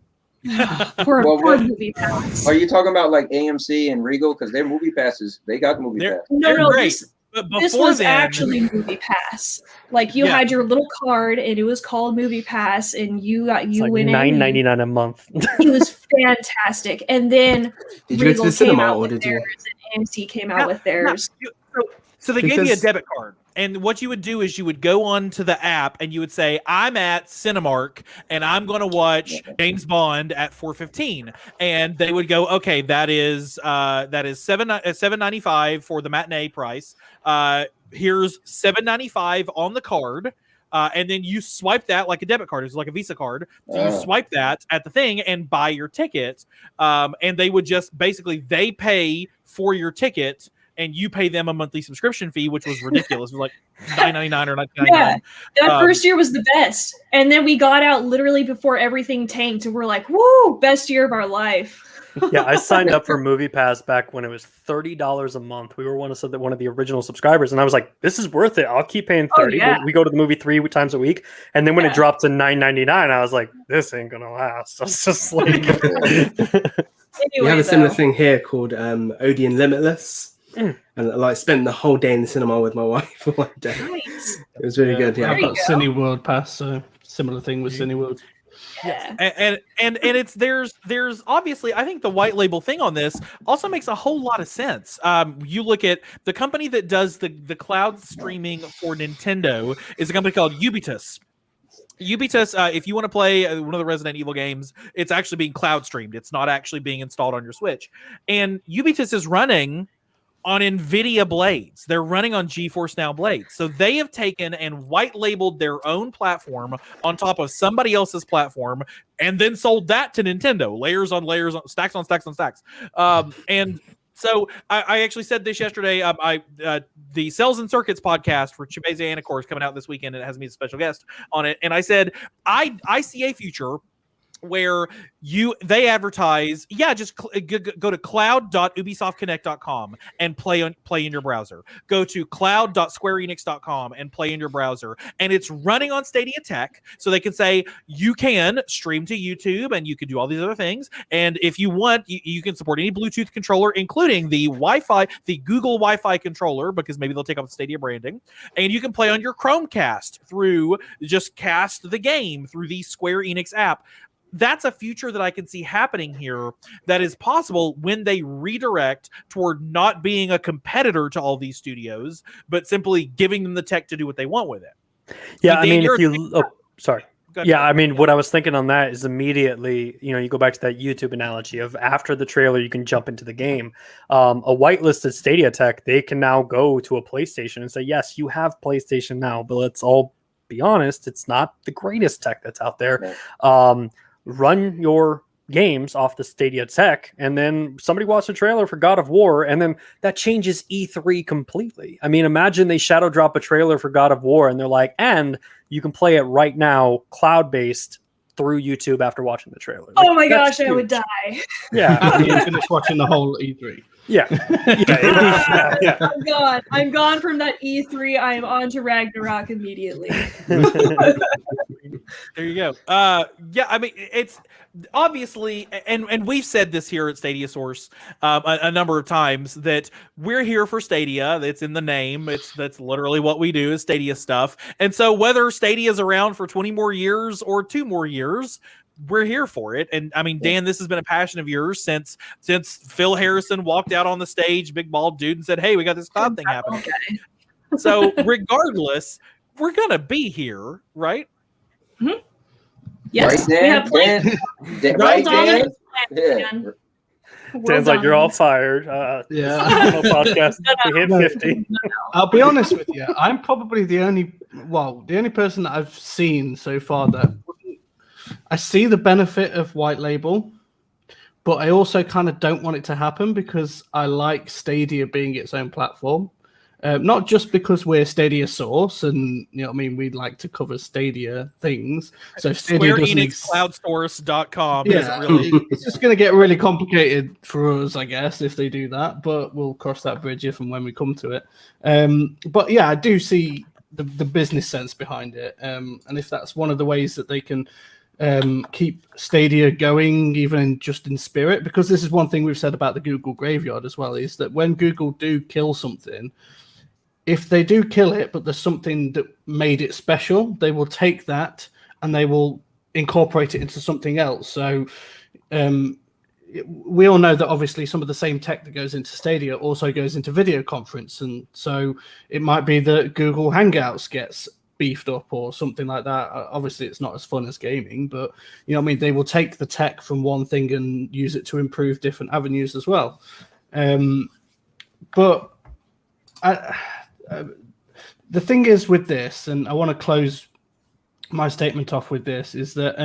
Poor MoviePass. Are you talking about AMC and Regal? Because their movie passes, they got movie pass. No, great. This was actually Movie Pass. You had your little card, and it was called Movie Pass, and you went in. $9.99 a month. It was fantastic. And then Did you go to the cinema, or did you? And AMC came out with theirs. So they gave you a debit card. And what you would do is you would go on to the app and you would say, I'm at Cinemark and I'm going to watch James Bond at 4:15. And they would go, okay, that is $7.95 for the matinee price. Here's $7.95 on the card. And then you swipe that like a debit card. It's like a Visa card. So you swipe that at the thing and buy your ticket. And they would just basically, they pay for your ticket, and you pay them a monthly subscription fee, which was ridiculous. It was like $9.99 or $9.99. Yeah, that first year was the best. And then we got out literally before everything tanked, and we're like, woo, best year of our life. Yeah, I signed up for MoviePass back when it was $30 a month. We were one of the original subscribers, and I was like, "This is worth it. I'll keep paying $30." Oh, yeah. We go to the movie 3 times a week, and then when it dropped to $9.99, I was like, "This ain't gonna last." I was just like, we have a similar thing here called Odeon Limitless. And spent the whole day in the cinema with my wife for one day. Nice. It was really good. Yeah, I've got Cineworld Pass, so similar thing with Cineworld. Yeah. And it's there's obviously, I think the white label thing on this also makes a whole lot of sense. You look at the company that does the cloud streaming for Nintendo is a company called Ubitus. Ubitus, if you want to play one of the Resident Evil games, it's actually being cloud streamed. It's not actually being installed on your Switch. And Ubitus is running on NVIDIA blades. They're running on GeForce Now blades. So they have taken and white labeled their own platform on top of somebody else's platform and then sold that to Nintendo. Layers on layers, stacks on stacks on stacks. And so I actually said this yesterday. The Cells and Circuits podcast for Chibese Anacor is coming out this weekend, and it has me as a special guest on it. And I said, I see a future where they advertise, just go to cloud.ubisoftconnect.com and play in your browser. Go to cloud.squareenix.com and play in your browser. And it's running on Stadia Tech, so they can say you can stream to YouTube and you can do all these other things. And if you want, you can support any Bluetooth controller, including the Wi-Fi, the Google Wi-Fi controller, because maybe they'll take off the Stadia branding. And you can play on your Chromecast through, just cast the game through the Square Enix app. That's a future that I can see happening here that is possible when they redirect toward not being a competitor to all these studios, but simply giving them the tech to do what they want with it. Yeah, I mean, sorry. Yeah, I mean, what I was thinking on that is immediately, you go back to that YouTube analogy of after the trailer, you can jump into the game. A whitelisted Stadia tech, they can now go to a PlayStation and say, yes, you have PlayStation now, but let's all be honest, it's not the greatest tech that's out there. Run your games off the Stadia tech, and then somebody watched a trailer for God of War, and then that changes E3 completely. I mean, imagine they shadow drop a trailer for God of War, and they're like, and you can play it right now, cloud-based through YouTube after watching the trailer. Oh my that's gosh, I would huge. die. Yeah, After you finish watching the whole E3. yeah, yeah. I'm gone. I'm gone from that E3. I am on to Ragnarok immediately. There you go. Yeah, I mean, it's obviously, and we've said this here at Stadia Source a number of times, that we're here for Stadia. It's in the name. That's literally what we do, is Stadia stuff. And so whether Stadia is around for 20 more years or 2 more years, we're here for it. And I mean, Dan, this has been a passion of yours since Phil Harrison walked out on the stage, big bald dude, and said, "Hey, we got this cloud thing happening." Okay. So regardless, we're gonna be here, right? Yes, Right, we Dan? have plans. Dan, Well right, done. Dan? Yeah. Yeah. Well Dan's like, done. you're all fired. Yeah. Podcast. We hit 50. I'll be honest with you. I'm probably the only person that I've seen so far that I see the benefit of white label, but I also kind of don't want it to happen because I like Stadia being its own platform. Not just because we're Stadia Source and, you know what I mean, we'd like to cover Stadia things. So if Stadia Square doesn't Enix CloudSource.com yeah, isn't really. it's just going to get really complicated for us, I guess, if they do that. But we'll cross that bridge if and when we come to it. But yeah, I do see the business sense behind it. And if that's one of the ways that they can keep Stadia going, even just in spirit, because this is one thing we've said about the Google graveyard as well, is that when Google do kill something, if they do kill it, but there's something that made it special, they will take that and they will incorporate it into something else. So we all know that obviously some of the same tech that goes into Stadia also goes into video conference. And so it might be that Google Hangouts gets beefed up or something like that. Obviously, it's not as fun as gaming, but you know what I mean? They will take the tech from one thing and use it to improve different avenues as well. But the thing is with this, and I want to close my statement off with this, is that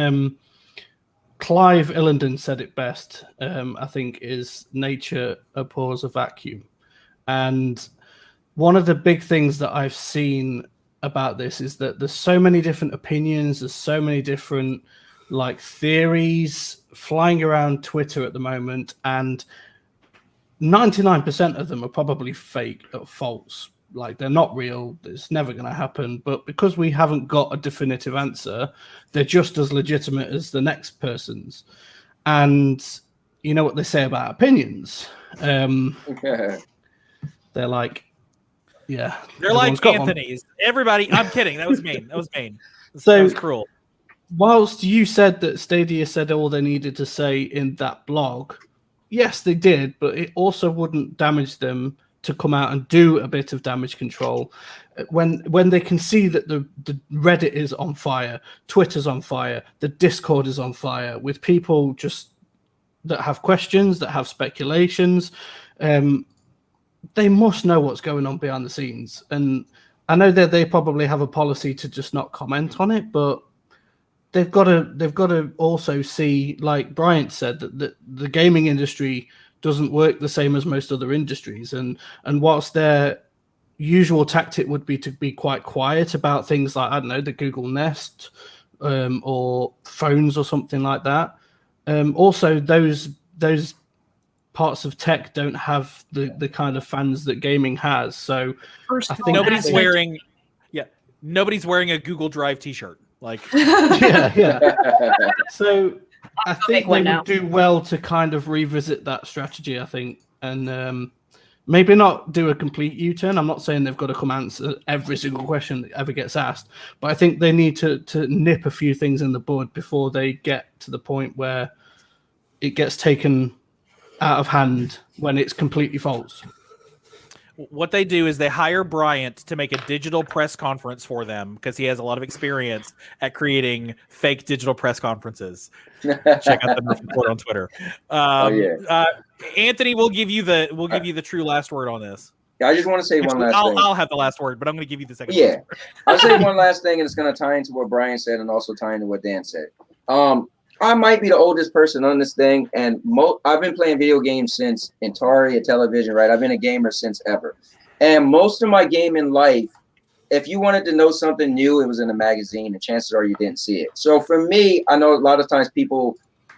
Clive Illenden said it best, I think, is nature abhors a vacuum. And one of the big things that I've seen about this is that there's so many different opinions, there's so many different like theories flying around Twitter at the moment, and 99% of them are probably fake or false. Like, they're not real. It's never going to happen. But because we haven't got a definitive answer, they're just as legitimate as the next person's. And you know what they say about opinions? They're like, yeah. They're like Anthony's. Everybody, I'm kidding. That was mean. That was mean. So, that was cruel. Whilst you said that Stadia said all they needed to say in that blog, yes, they did, but it also wouldn't damage them to come out and do a bit of damage control when they can see that the Reddit is on fire, Twitter's on fire, the Discord is on fire, with people just that have questions, that have speculations. They must know what's going on behind the scenes. And I know that they probably have a policy to just not comment on it, but they've got to also see, like Bryant said, that the gaming industry doesn't work the same as most other industries, and whilst their usual tactic would be to be quite quiet about things like, I don't know, the Google Nest or phones or something like that, also those parts of tech don't have the kind of fans that gaming has. So I think nobody's wearing a Google Drive t-shirt. Like yeah. So I think they would do well to kind of revisit that strategy, I think, and maybe not do a complete U-turn. I'm not saying they've got to come answer every single question that ever gets asked, but I think they need to nip a few things in the bud before they get to the point where it gets taken out of hand when it's completely false. What they do is they hire Bryant to make a digital press conference for them because he has a lot of experience at creating fake digital press conferences. Check out the Murph Report on Twitter. Anthony, we'll give you the true last word on this. I just want to say one last thing. I'll have the last word, but I'm going to give you the second. Yeah, I'll say one last thing, and it's going to tie into what Brian said and also tie into what Dan said. I might be the oldest person on this thing, and I've been playing video games since Atari, television, right? I've been a gamer since ever. And most of my gaming life, if you wanted to know something new, it was in a magazine, and chances are you didn't see it. So for me, I know a lot of times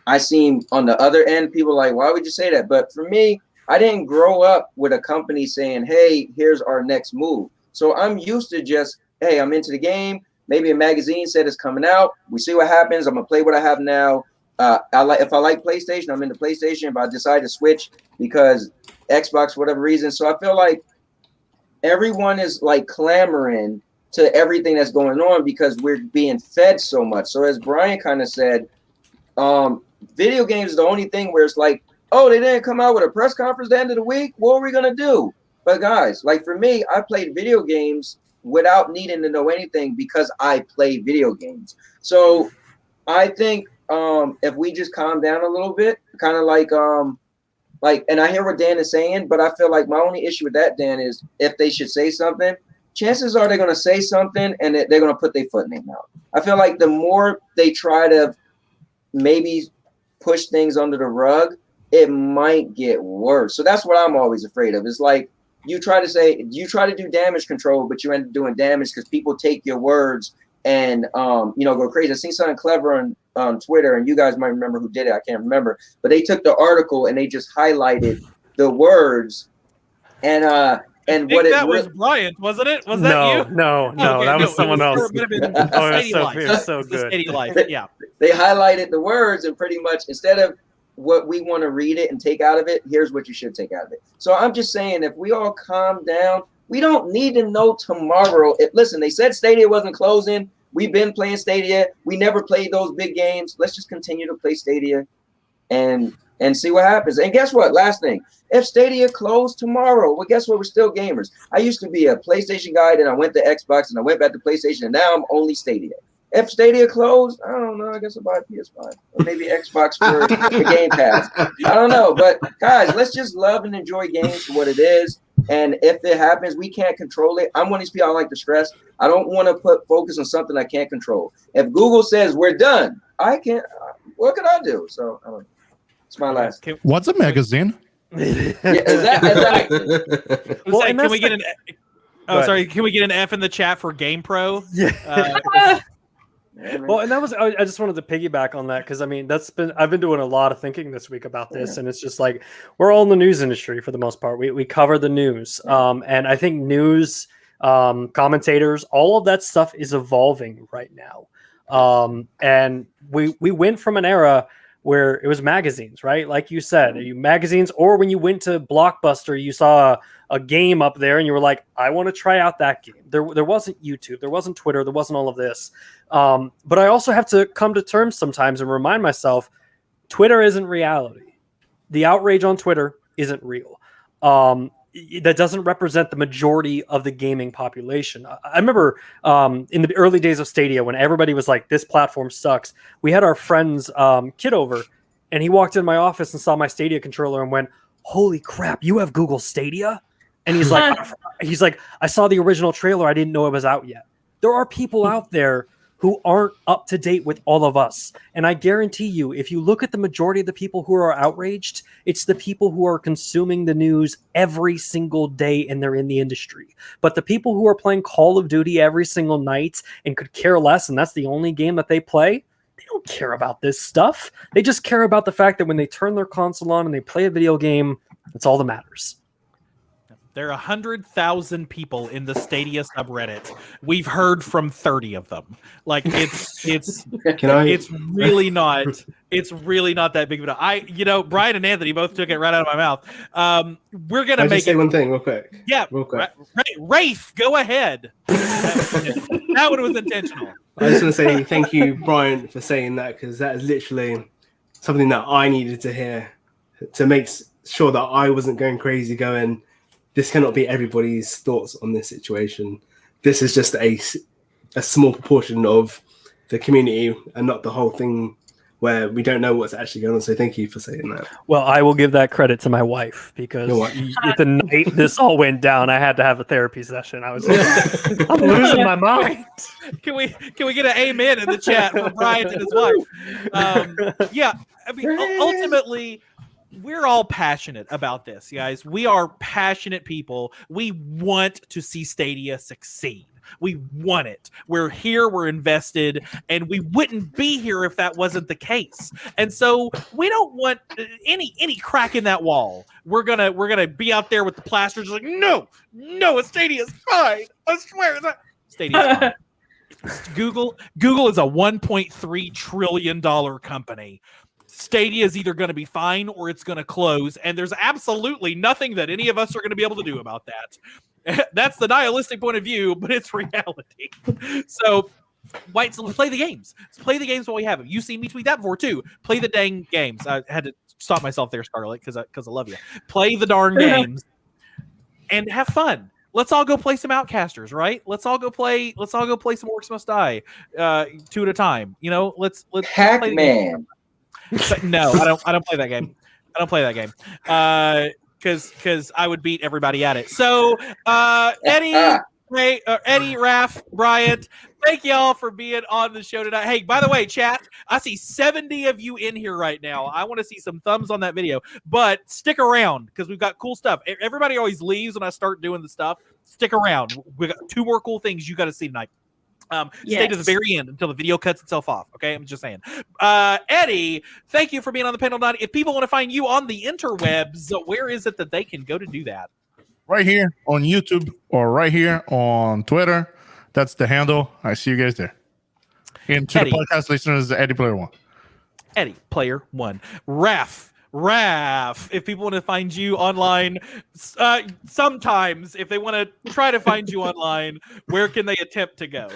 I seem on the other end, people like, why would you say that? But for me, I didn't grow up with a company saying, hey, here's our next move. So I'm used to just, hey, I'm into the game. Maybe a magazine said it's coming out. We see what happens. I'm gonna play what I have now. If I like PlayStation, I'm into PlayStation. If I decide to switch because Xbox, for whatever reason. So I feel like everyone is like clamoring to everything that's going on because we're being fed so much. So as Brian kind of said, video games is the only thing where it's like, oh, they didn't come out with a press conference at the end of the week. What are we gonna do? But guys, like for me, I played video games without needing to know anything because I play video games. So I think if we just calm down a little bit, kind of like, and I hear what Dan is saying, but I feel like my only issue with that, Dan, is if they should say something, chances are they're going to say something and they're going to put their foot in their mouth. I feel like the more they try to maybe push things under the rug, it might get worse. So that's what I'm always afraid of. It's like, you try to do damage control, but you end up doing damage because people take your words and go crazy. I seen something clever on Twitter, and you guys might remember who did it. I can't remember, but they took the article and they just highlighted the words and what it was Bryant, wasn't it? Was that you? No, Okay, that was someone else. Oh, it was so good. Stadia Life. Yeah. They highlighted the words and pretty much instead of what we want to read it and take out of it, here's what you should take out of it. So I'm just saying, if we all calm down, we don't need to know tomorrow. Listen, they said Stadia wasn't closing. We've been playing Stadia. We never played those big games. Let's just continue to play Stadia and see what happens. And guess what? Last thing, if Stadia closed tomorrow, well, guess what? We're still gamers. I used to be a PlayStation guy, then I went to Xbox, and I went back to PlayStation, and now I'm only Stadia. If Stadia closed, I don't know. I guess I'll buy a PS5 or maybe Xbox for the Game Pass. I don't know. But guys, let's just love and enjoy games for what it is. And if it happens, we can't control it. I'm one of these people I like to stress. I don't want to put focus on something I can't control. If Google says we're done, I can't. What can I do? So I don't know. It's my last. What's a magazine? Yeah, exactly. Well, can we get an? Oh, sorry. Can we get an F in the chat for Game Pro? Yeah. Well, and that was, I just wanted to piggyback on that because I mean, I've been doing a lot of thinking this week about this, and it's just like we're all in the news industry for the most part. We cover the news, and I think news commentators, all of that stuff is evolving right now, and we went from an era where it was magazines, right? Like you said, magazines, or when you went to Blockbuster, you saw a game up there and you were like, I want to try out that game. There wasn't YouTube, there wasn't Twitter, there wasn't all of this. But I also have to come to terms sometimes and remind myself, Twitter isn't reality. The outrage on Twitter isn't real. That doesn't represent the majority of the gaming population. I remember in the early days of Stadia when everybody was like, this platform sucks. We had our friend's kid over, and he walked in my office and saw my Stadia controller and went, holy crap, you have Google Stadia? And he's like, I saw the original trailer. I didn't know it was out yet. There are people out there who aren't up to date with all of us. And I guarantee you, if you look at the majority of the people who are outraged, it's the people who are consuming the news every single day and they're in the industry. But the people who are playing Call of Duty every single night and could care less, and that's the only game that they play, they don't care about this stuff. They just care about the fact that when they turn their console on and they play a video game, that's all that matters. There are 100,000 people in the Stadia subreddit. We've heard from 30 of them. Like it's really not that big of a deal. Brian and Anthony both took it right out of my mouth. We're gonna say one thing real quick. Yeah, real quick. Rafe, go ahead. That one was intentional. I just want to say thank you, Brian, for saying that because that is literally something that I needed to hear to make sure that I wasn't going crazy going, this cannot be everybody's thoughts on this situation. This is just a small proportion of the community and not the whole thing where we don't know what's actually going on. So thank you for saying that. Well, I will give that credit to my wife because You're what? the night this all went down, I had to have a therapy session. I was just like, I'm losing my mind. Can we get an amen in the chat for Bryant and his wife? Yeah, I mean, ultimately, we're all passionate about this, guys. We are passionate people. We want to see Stadia succeed. We want it. We're here, we're invested, and we wouldn't be here if that wasn't the case. And so we don't want any crack in that wall. We're gonna be out there with the plasters like, no, Stadia's fine. I swear that Stadia's fine. Google is a $1.3 trillion company. Stadia is either going to be fine or it's going to close, and there's absolutely nothing that any of us are going to be able to do about that. That's the nihilistic point of view, but it's reality. So, White, let's play the games. Let's play the games while we have them. You see me tweet that before too. Play the dang games. I had to stop myself there, Scarlett, because I love you. Play the darn games and have fun. Let's all go play some Outcasters, right? Let's all go play some Orcs Must Die, 2 at a time. You know, let's Pac-Man. But no, I don't play that game. I don't play that game. Because I would beat everybody at it. So Eddie, Raph, Bryant, thank y'all for being on the show tonight. Hey, by the way, chat, I see 70 of you in here right now. I want to see some thumbs on that video, but stick around because we've got cool stuff. Everybody always leaves when I start doing the stuff. Stick around. We got 2 more cool things you got to see tonight. Stay to the very end until the video cuts itself off. Okay, I'm just saying. Eddie, thank you for being on the panel tonight. If people want to find you on the interwebs, where is it that they can go to do that? Right here on YouTube or right here on Twitter. That's the handle. I see you guys there. And to Eddie. the podcast listeners, Eddie Player One. Eddie Player One. Raph, if people want to find you online, sometimes if they want to try to find you online, where can they attempt to go?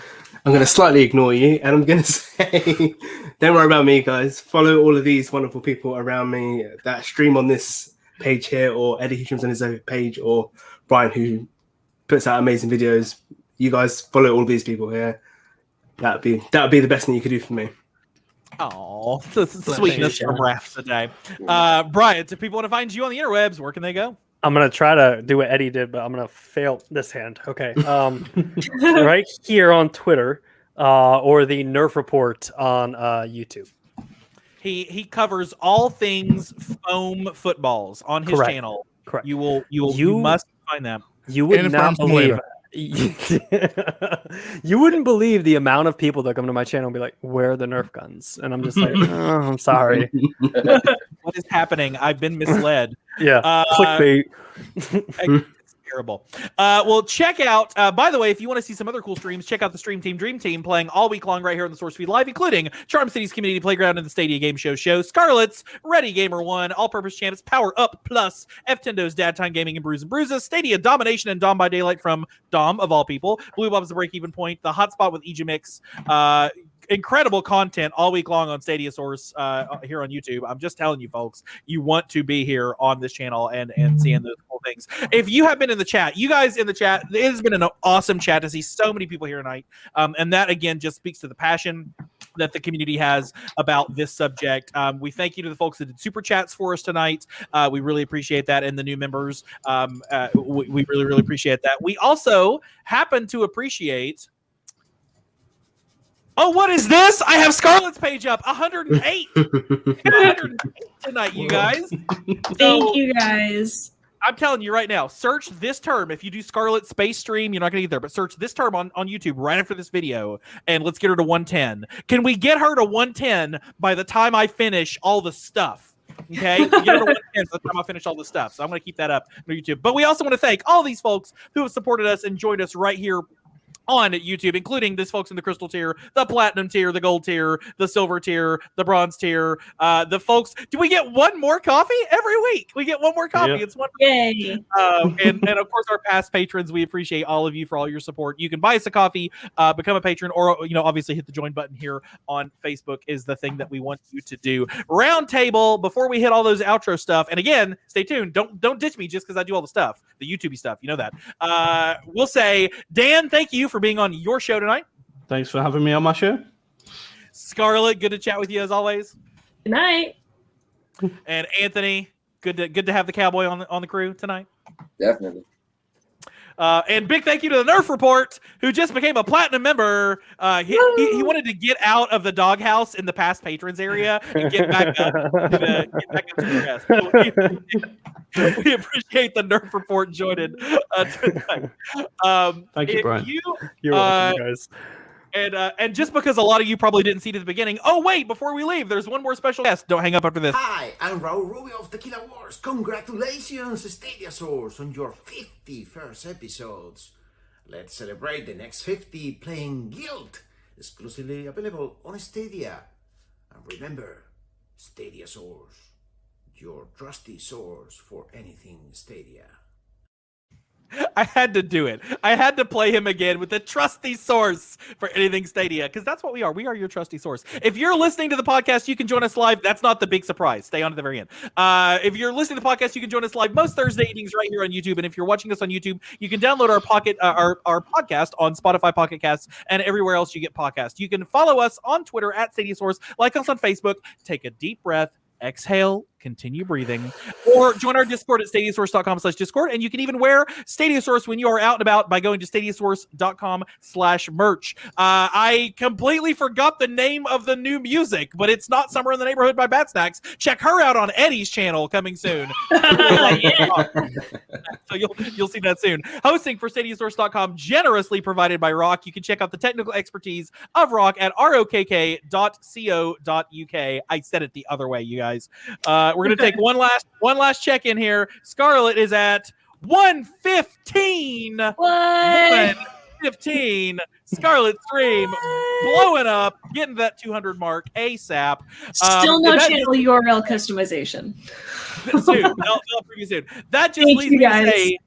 I'm going to slightly ignore you, and I'm going to say, don't worry about me, guys. Follow all of these wonderful people around me that stream on this page here, or Eddie who streams on his own page, or Brian who puts out amazing videos. You guys follow all of these people here. That'd be the best thing you could do for me. Oh, the sweetness from Raph today. Brian, if people want to find you on the interwebs, where can they go? I'm going to try to do what Eddie did, but I'm going to fail this hand. Okay. Right here on Twitter or the Nerf Report on YouTube. He covers all things foam footballs on his channel. Correct. You must find them. You would not believe you wouldn't believe the amount of people that come to my channel and be like, where are the Nerf guns? And I'm just like, oh, I'm sorry. What is happening? I've been misled. Yeah. Clickbait. It's terrible. Well, check out, by the way, if you want to see some other cool streams, check out the Stream Team Dream Team playing all week long right here on the Source Feed Live, including Charm City's Community Playground and the Stadia Game Show, Scarlet's Ready Gamer 1, All Purpose Champs, Power Up Plus, F-Tendo's Dad Time Gaming and Brews and Bruises, Stadia Domination and Dom by Daylight from Dom, of all people, Blue Bob's The Break Even Point, The Hotspot with Ejimix, incredible content all week long on Stadia Source here on YouTube. I'm just telling you, folks, you want to be here on this channel and seeing those cool things. If you have been in the chat, you guys in the chat, it has been an awesome chat to see so many people here tonight. And that, again, just speaks to the passion that the community has about this subject. We thank you to the folks that did super chats for us tonight. We really appreciate that. And the new members, we really, really appreciate that. We also happen to appreciate... Oh, what is this? I have Scarlett's page up. 108. 108 tonight, you guys. Thank you, guys. I'm telling you right now, search this term. If you do Scarlet Space Stream, you're not going to get there, but search this term on YouTube right after this video, and let's get her to 110. Can we get her to 110 by the time I finish all the stuff? Okay, get her to 110 by the time I finish all the stuff. So I'm going to keep that up on YouTube. But we also want to thank all these folks who have supported us and joined us right here on YouTube, including these folks in the crystal tier, the platinum tier, the gold tier, the silver tier, the bronze tier, the folks. Do we get one more coffee every week? We get one more coffee. Yeah. It's wonderful. Yay. And of course, our past patrons, we appreciate all of you for all your support. You can buy us a coffee, become a patron, or obviously hit the join button here on Facebook is the thing that we want you to do. Round table before we hit all those outro stuff. And again, stay tuned. Don't ditch me just because I do all the stuff, the YouTube stuff. You know that. We'll say, Dan, thank you for being on your show tonight. Thanks for having me on my show. Scarlett, good to chat with you as always. Good night. And Anthony, good to have the cowboy on the crew tonight. Definitely. And big thank you to the Nerf Report, who just became a platinum member. He wanted to get out of the doghouse in the past patrons area and get back up to the rest. So we appreciate the Nerf Report joining tonight. Thank you, Brian. You're welcome, guys. And just because a lot of you probably didn't see it at the beginning, oh wait, before we leave, there's one more special guest. Don't hang up after this. Hi, I'm Raul Rubio of Tequila Wars. Congratulations, Stadia Source, on your 50 first episodes. Let's celebrate the next 50 playing Guild, exclusively available on Stadia. And remember, Stadia Source, your trusty source for anything Stadia. I had to do it. I had to play him again with the trusty source for anything Stadia, because that's what we are. We are your trusty source. If you're listening to the podcast, you can join us live. That's not the big surprise. Stay on to the very end. If you're listening to the podcast, you can join us live most Thursday evenings right here on YouTube. And if you're watching us on YouTube, you can download our podcast on Spotify Pocket Casts and everywhere else you get podcasts. You can follow us on Twitter at Stadia Source, like us on Facebook, take a deep breath, exhale, continue breathing, or join our Discord at stadiasource.com/Discord. And you can even wear Stadia Source when you are out and about by going to stadiasource.com/merch. I completely forgot the name of the new music, but it's not Somewhere in the Neighborhood by Bat Snacks. Check her out on Eddie's channel coming soon. So you'll see that soon. Hosting for stadiasource.com generously provided by Rock. You can check out the technical expertise of Rock at rokk.co.uk. I said it the other way, you guys. We're going to take one last check in here. Scarlet is at 115. What? 115. Scarlet Stream blowing up, getting that 200 mark ASAP. Still no channel URL customization. Soon. I'll preview soon. That just leaves me to say,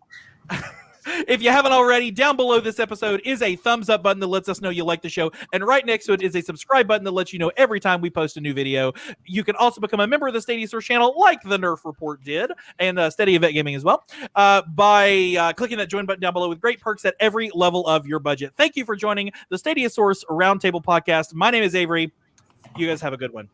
if you haven't already, down below this episode is a thumbs up button that lets us know you like the show. And right next to it is a subscribe button that lets you know every time we post a new video. You can also become a member of the Stadia Source channel like the Nerf Report did, and Stadia Gaming as well, by clicking that join button down below with great perks at every level of your budget. Thank you for joining the Stadia Source Roundtable Podcast. My name is Avery. You guys have a good one.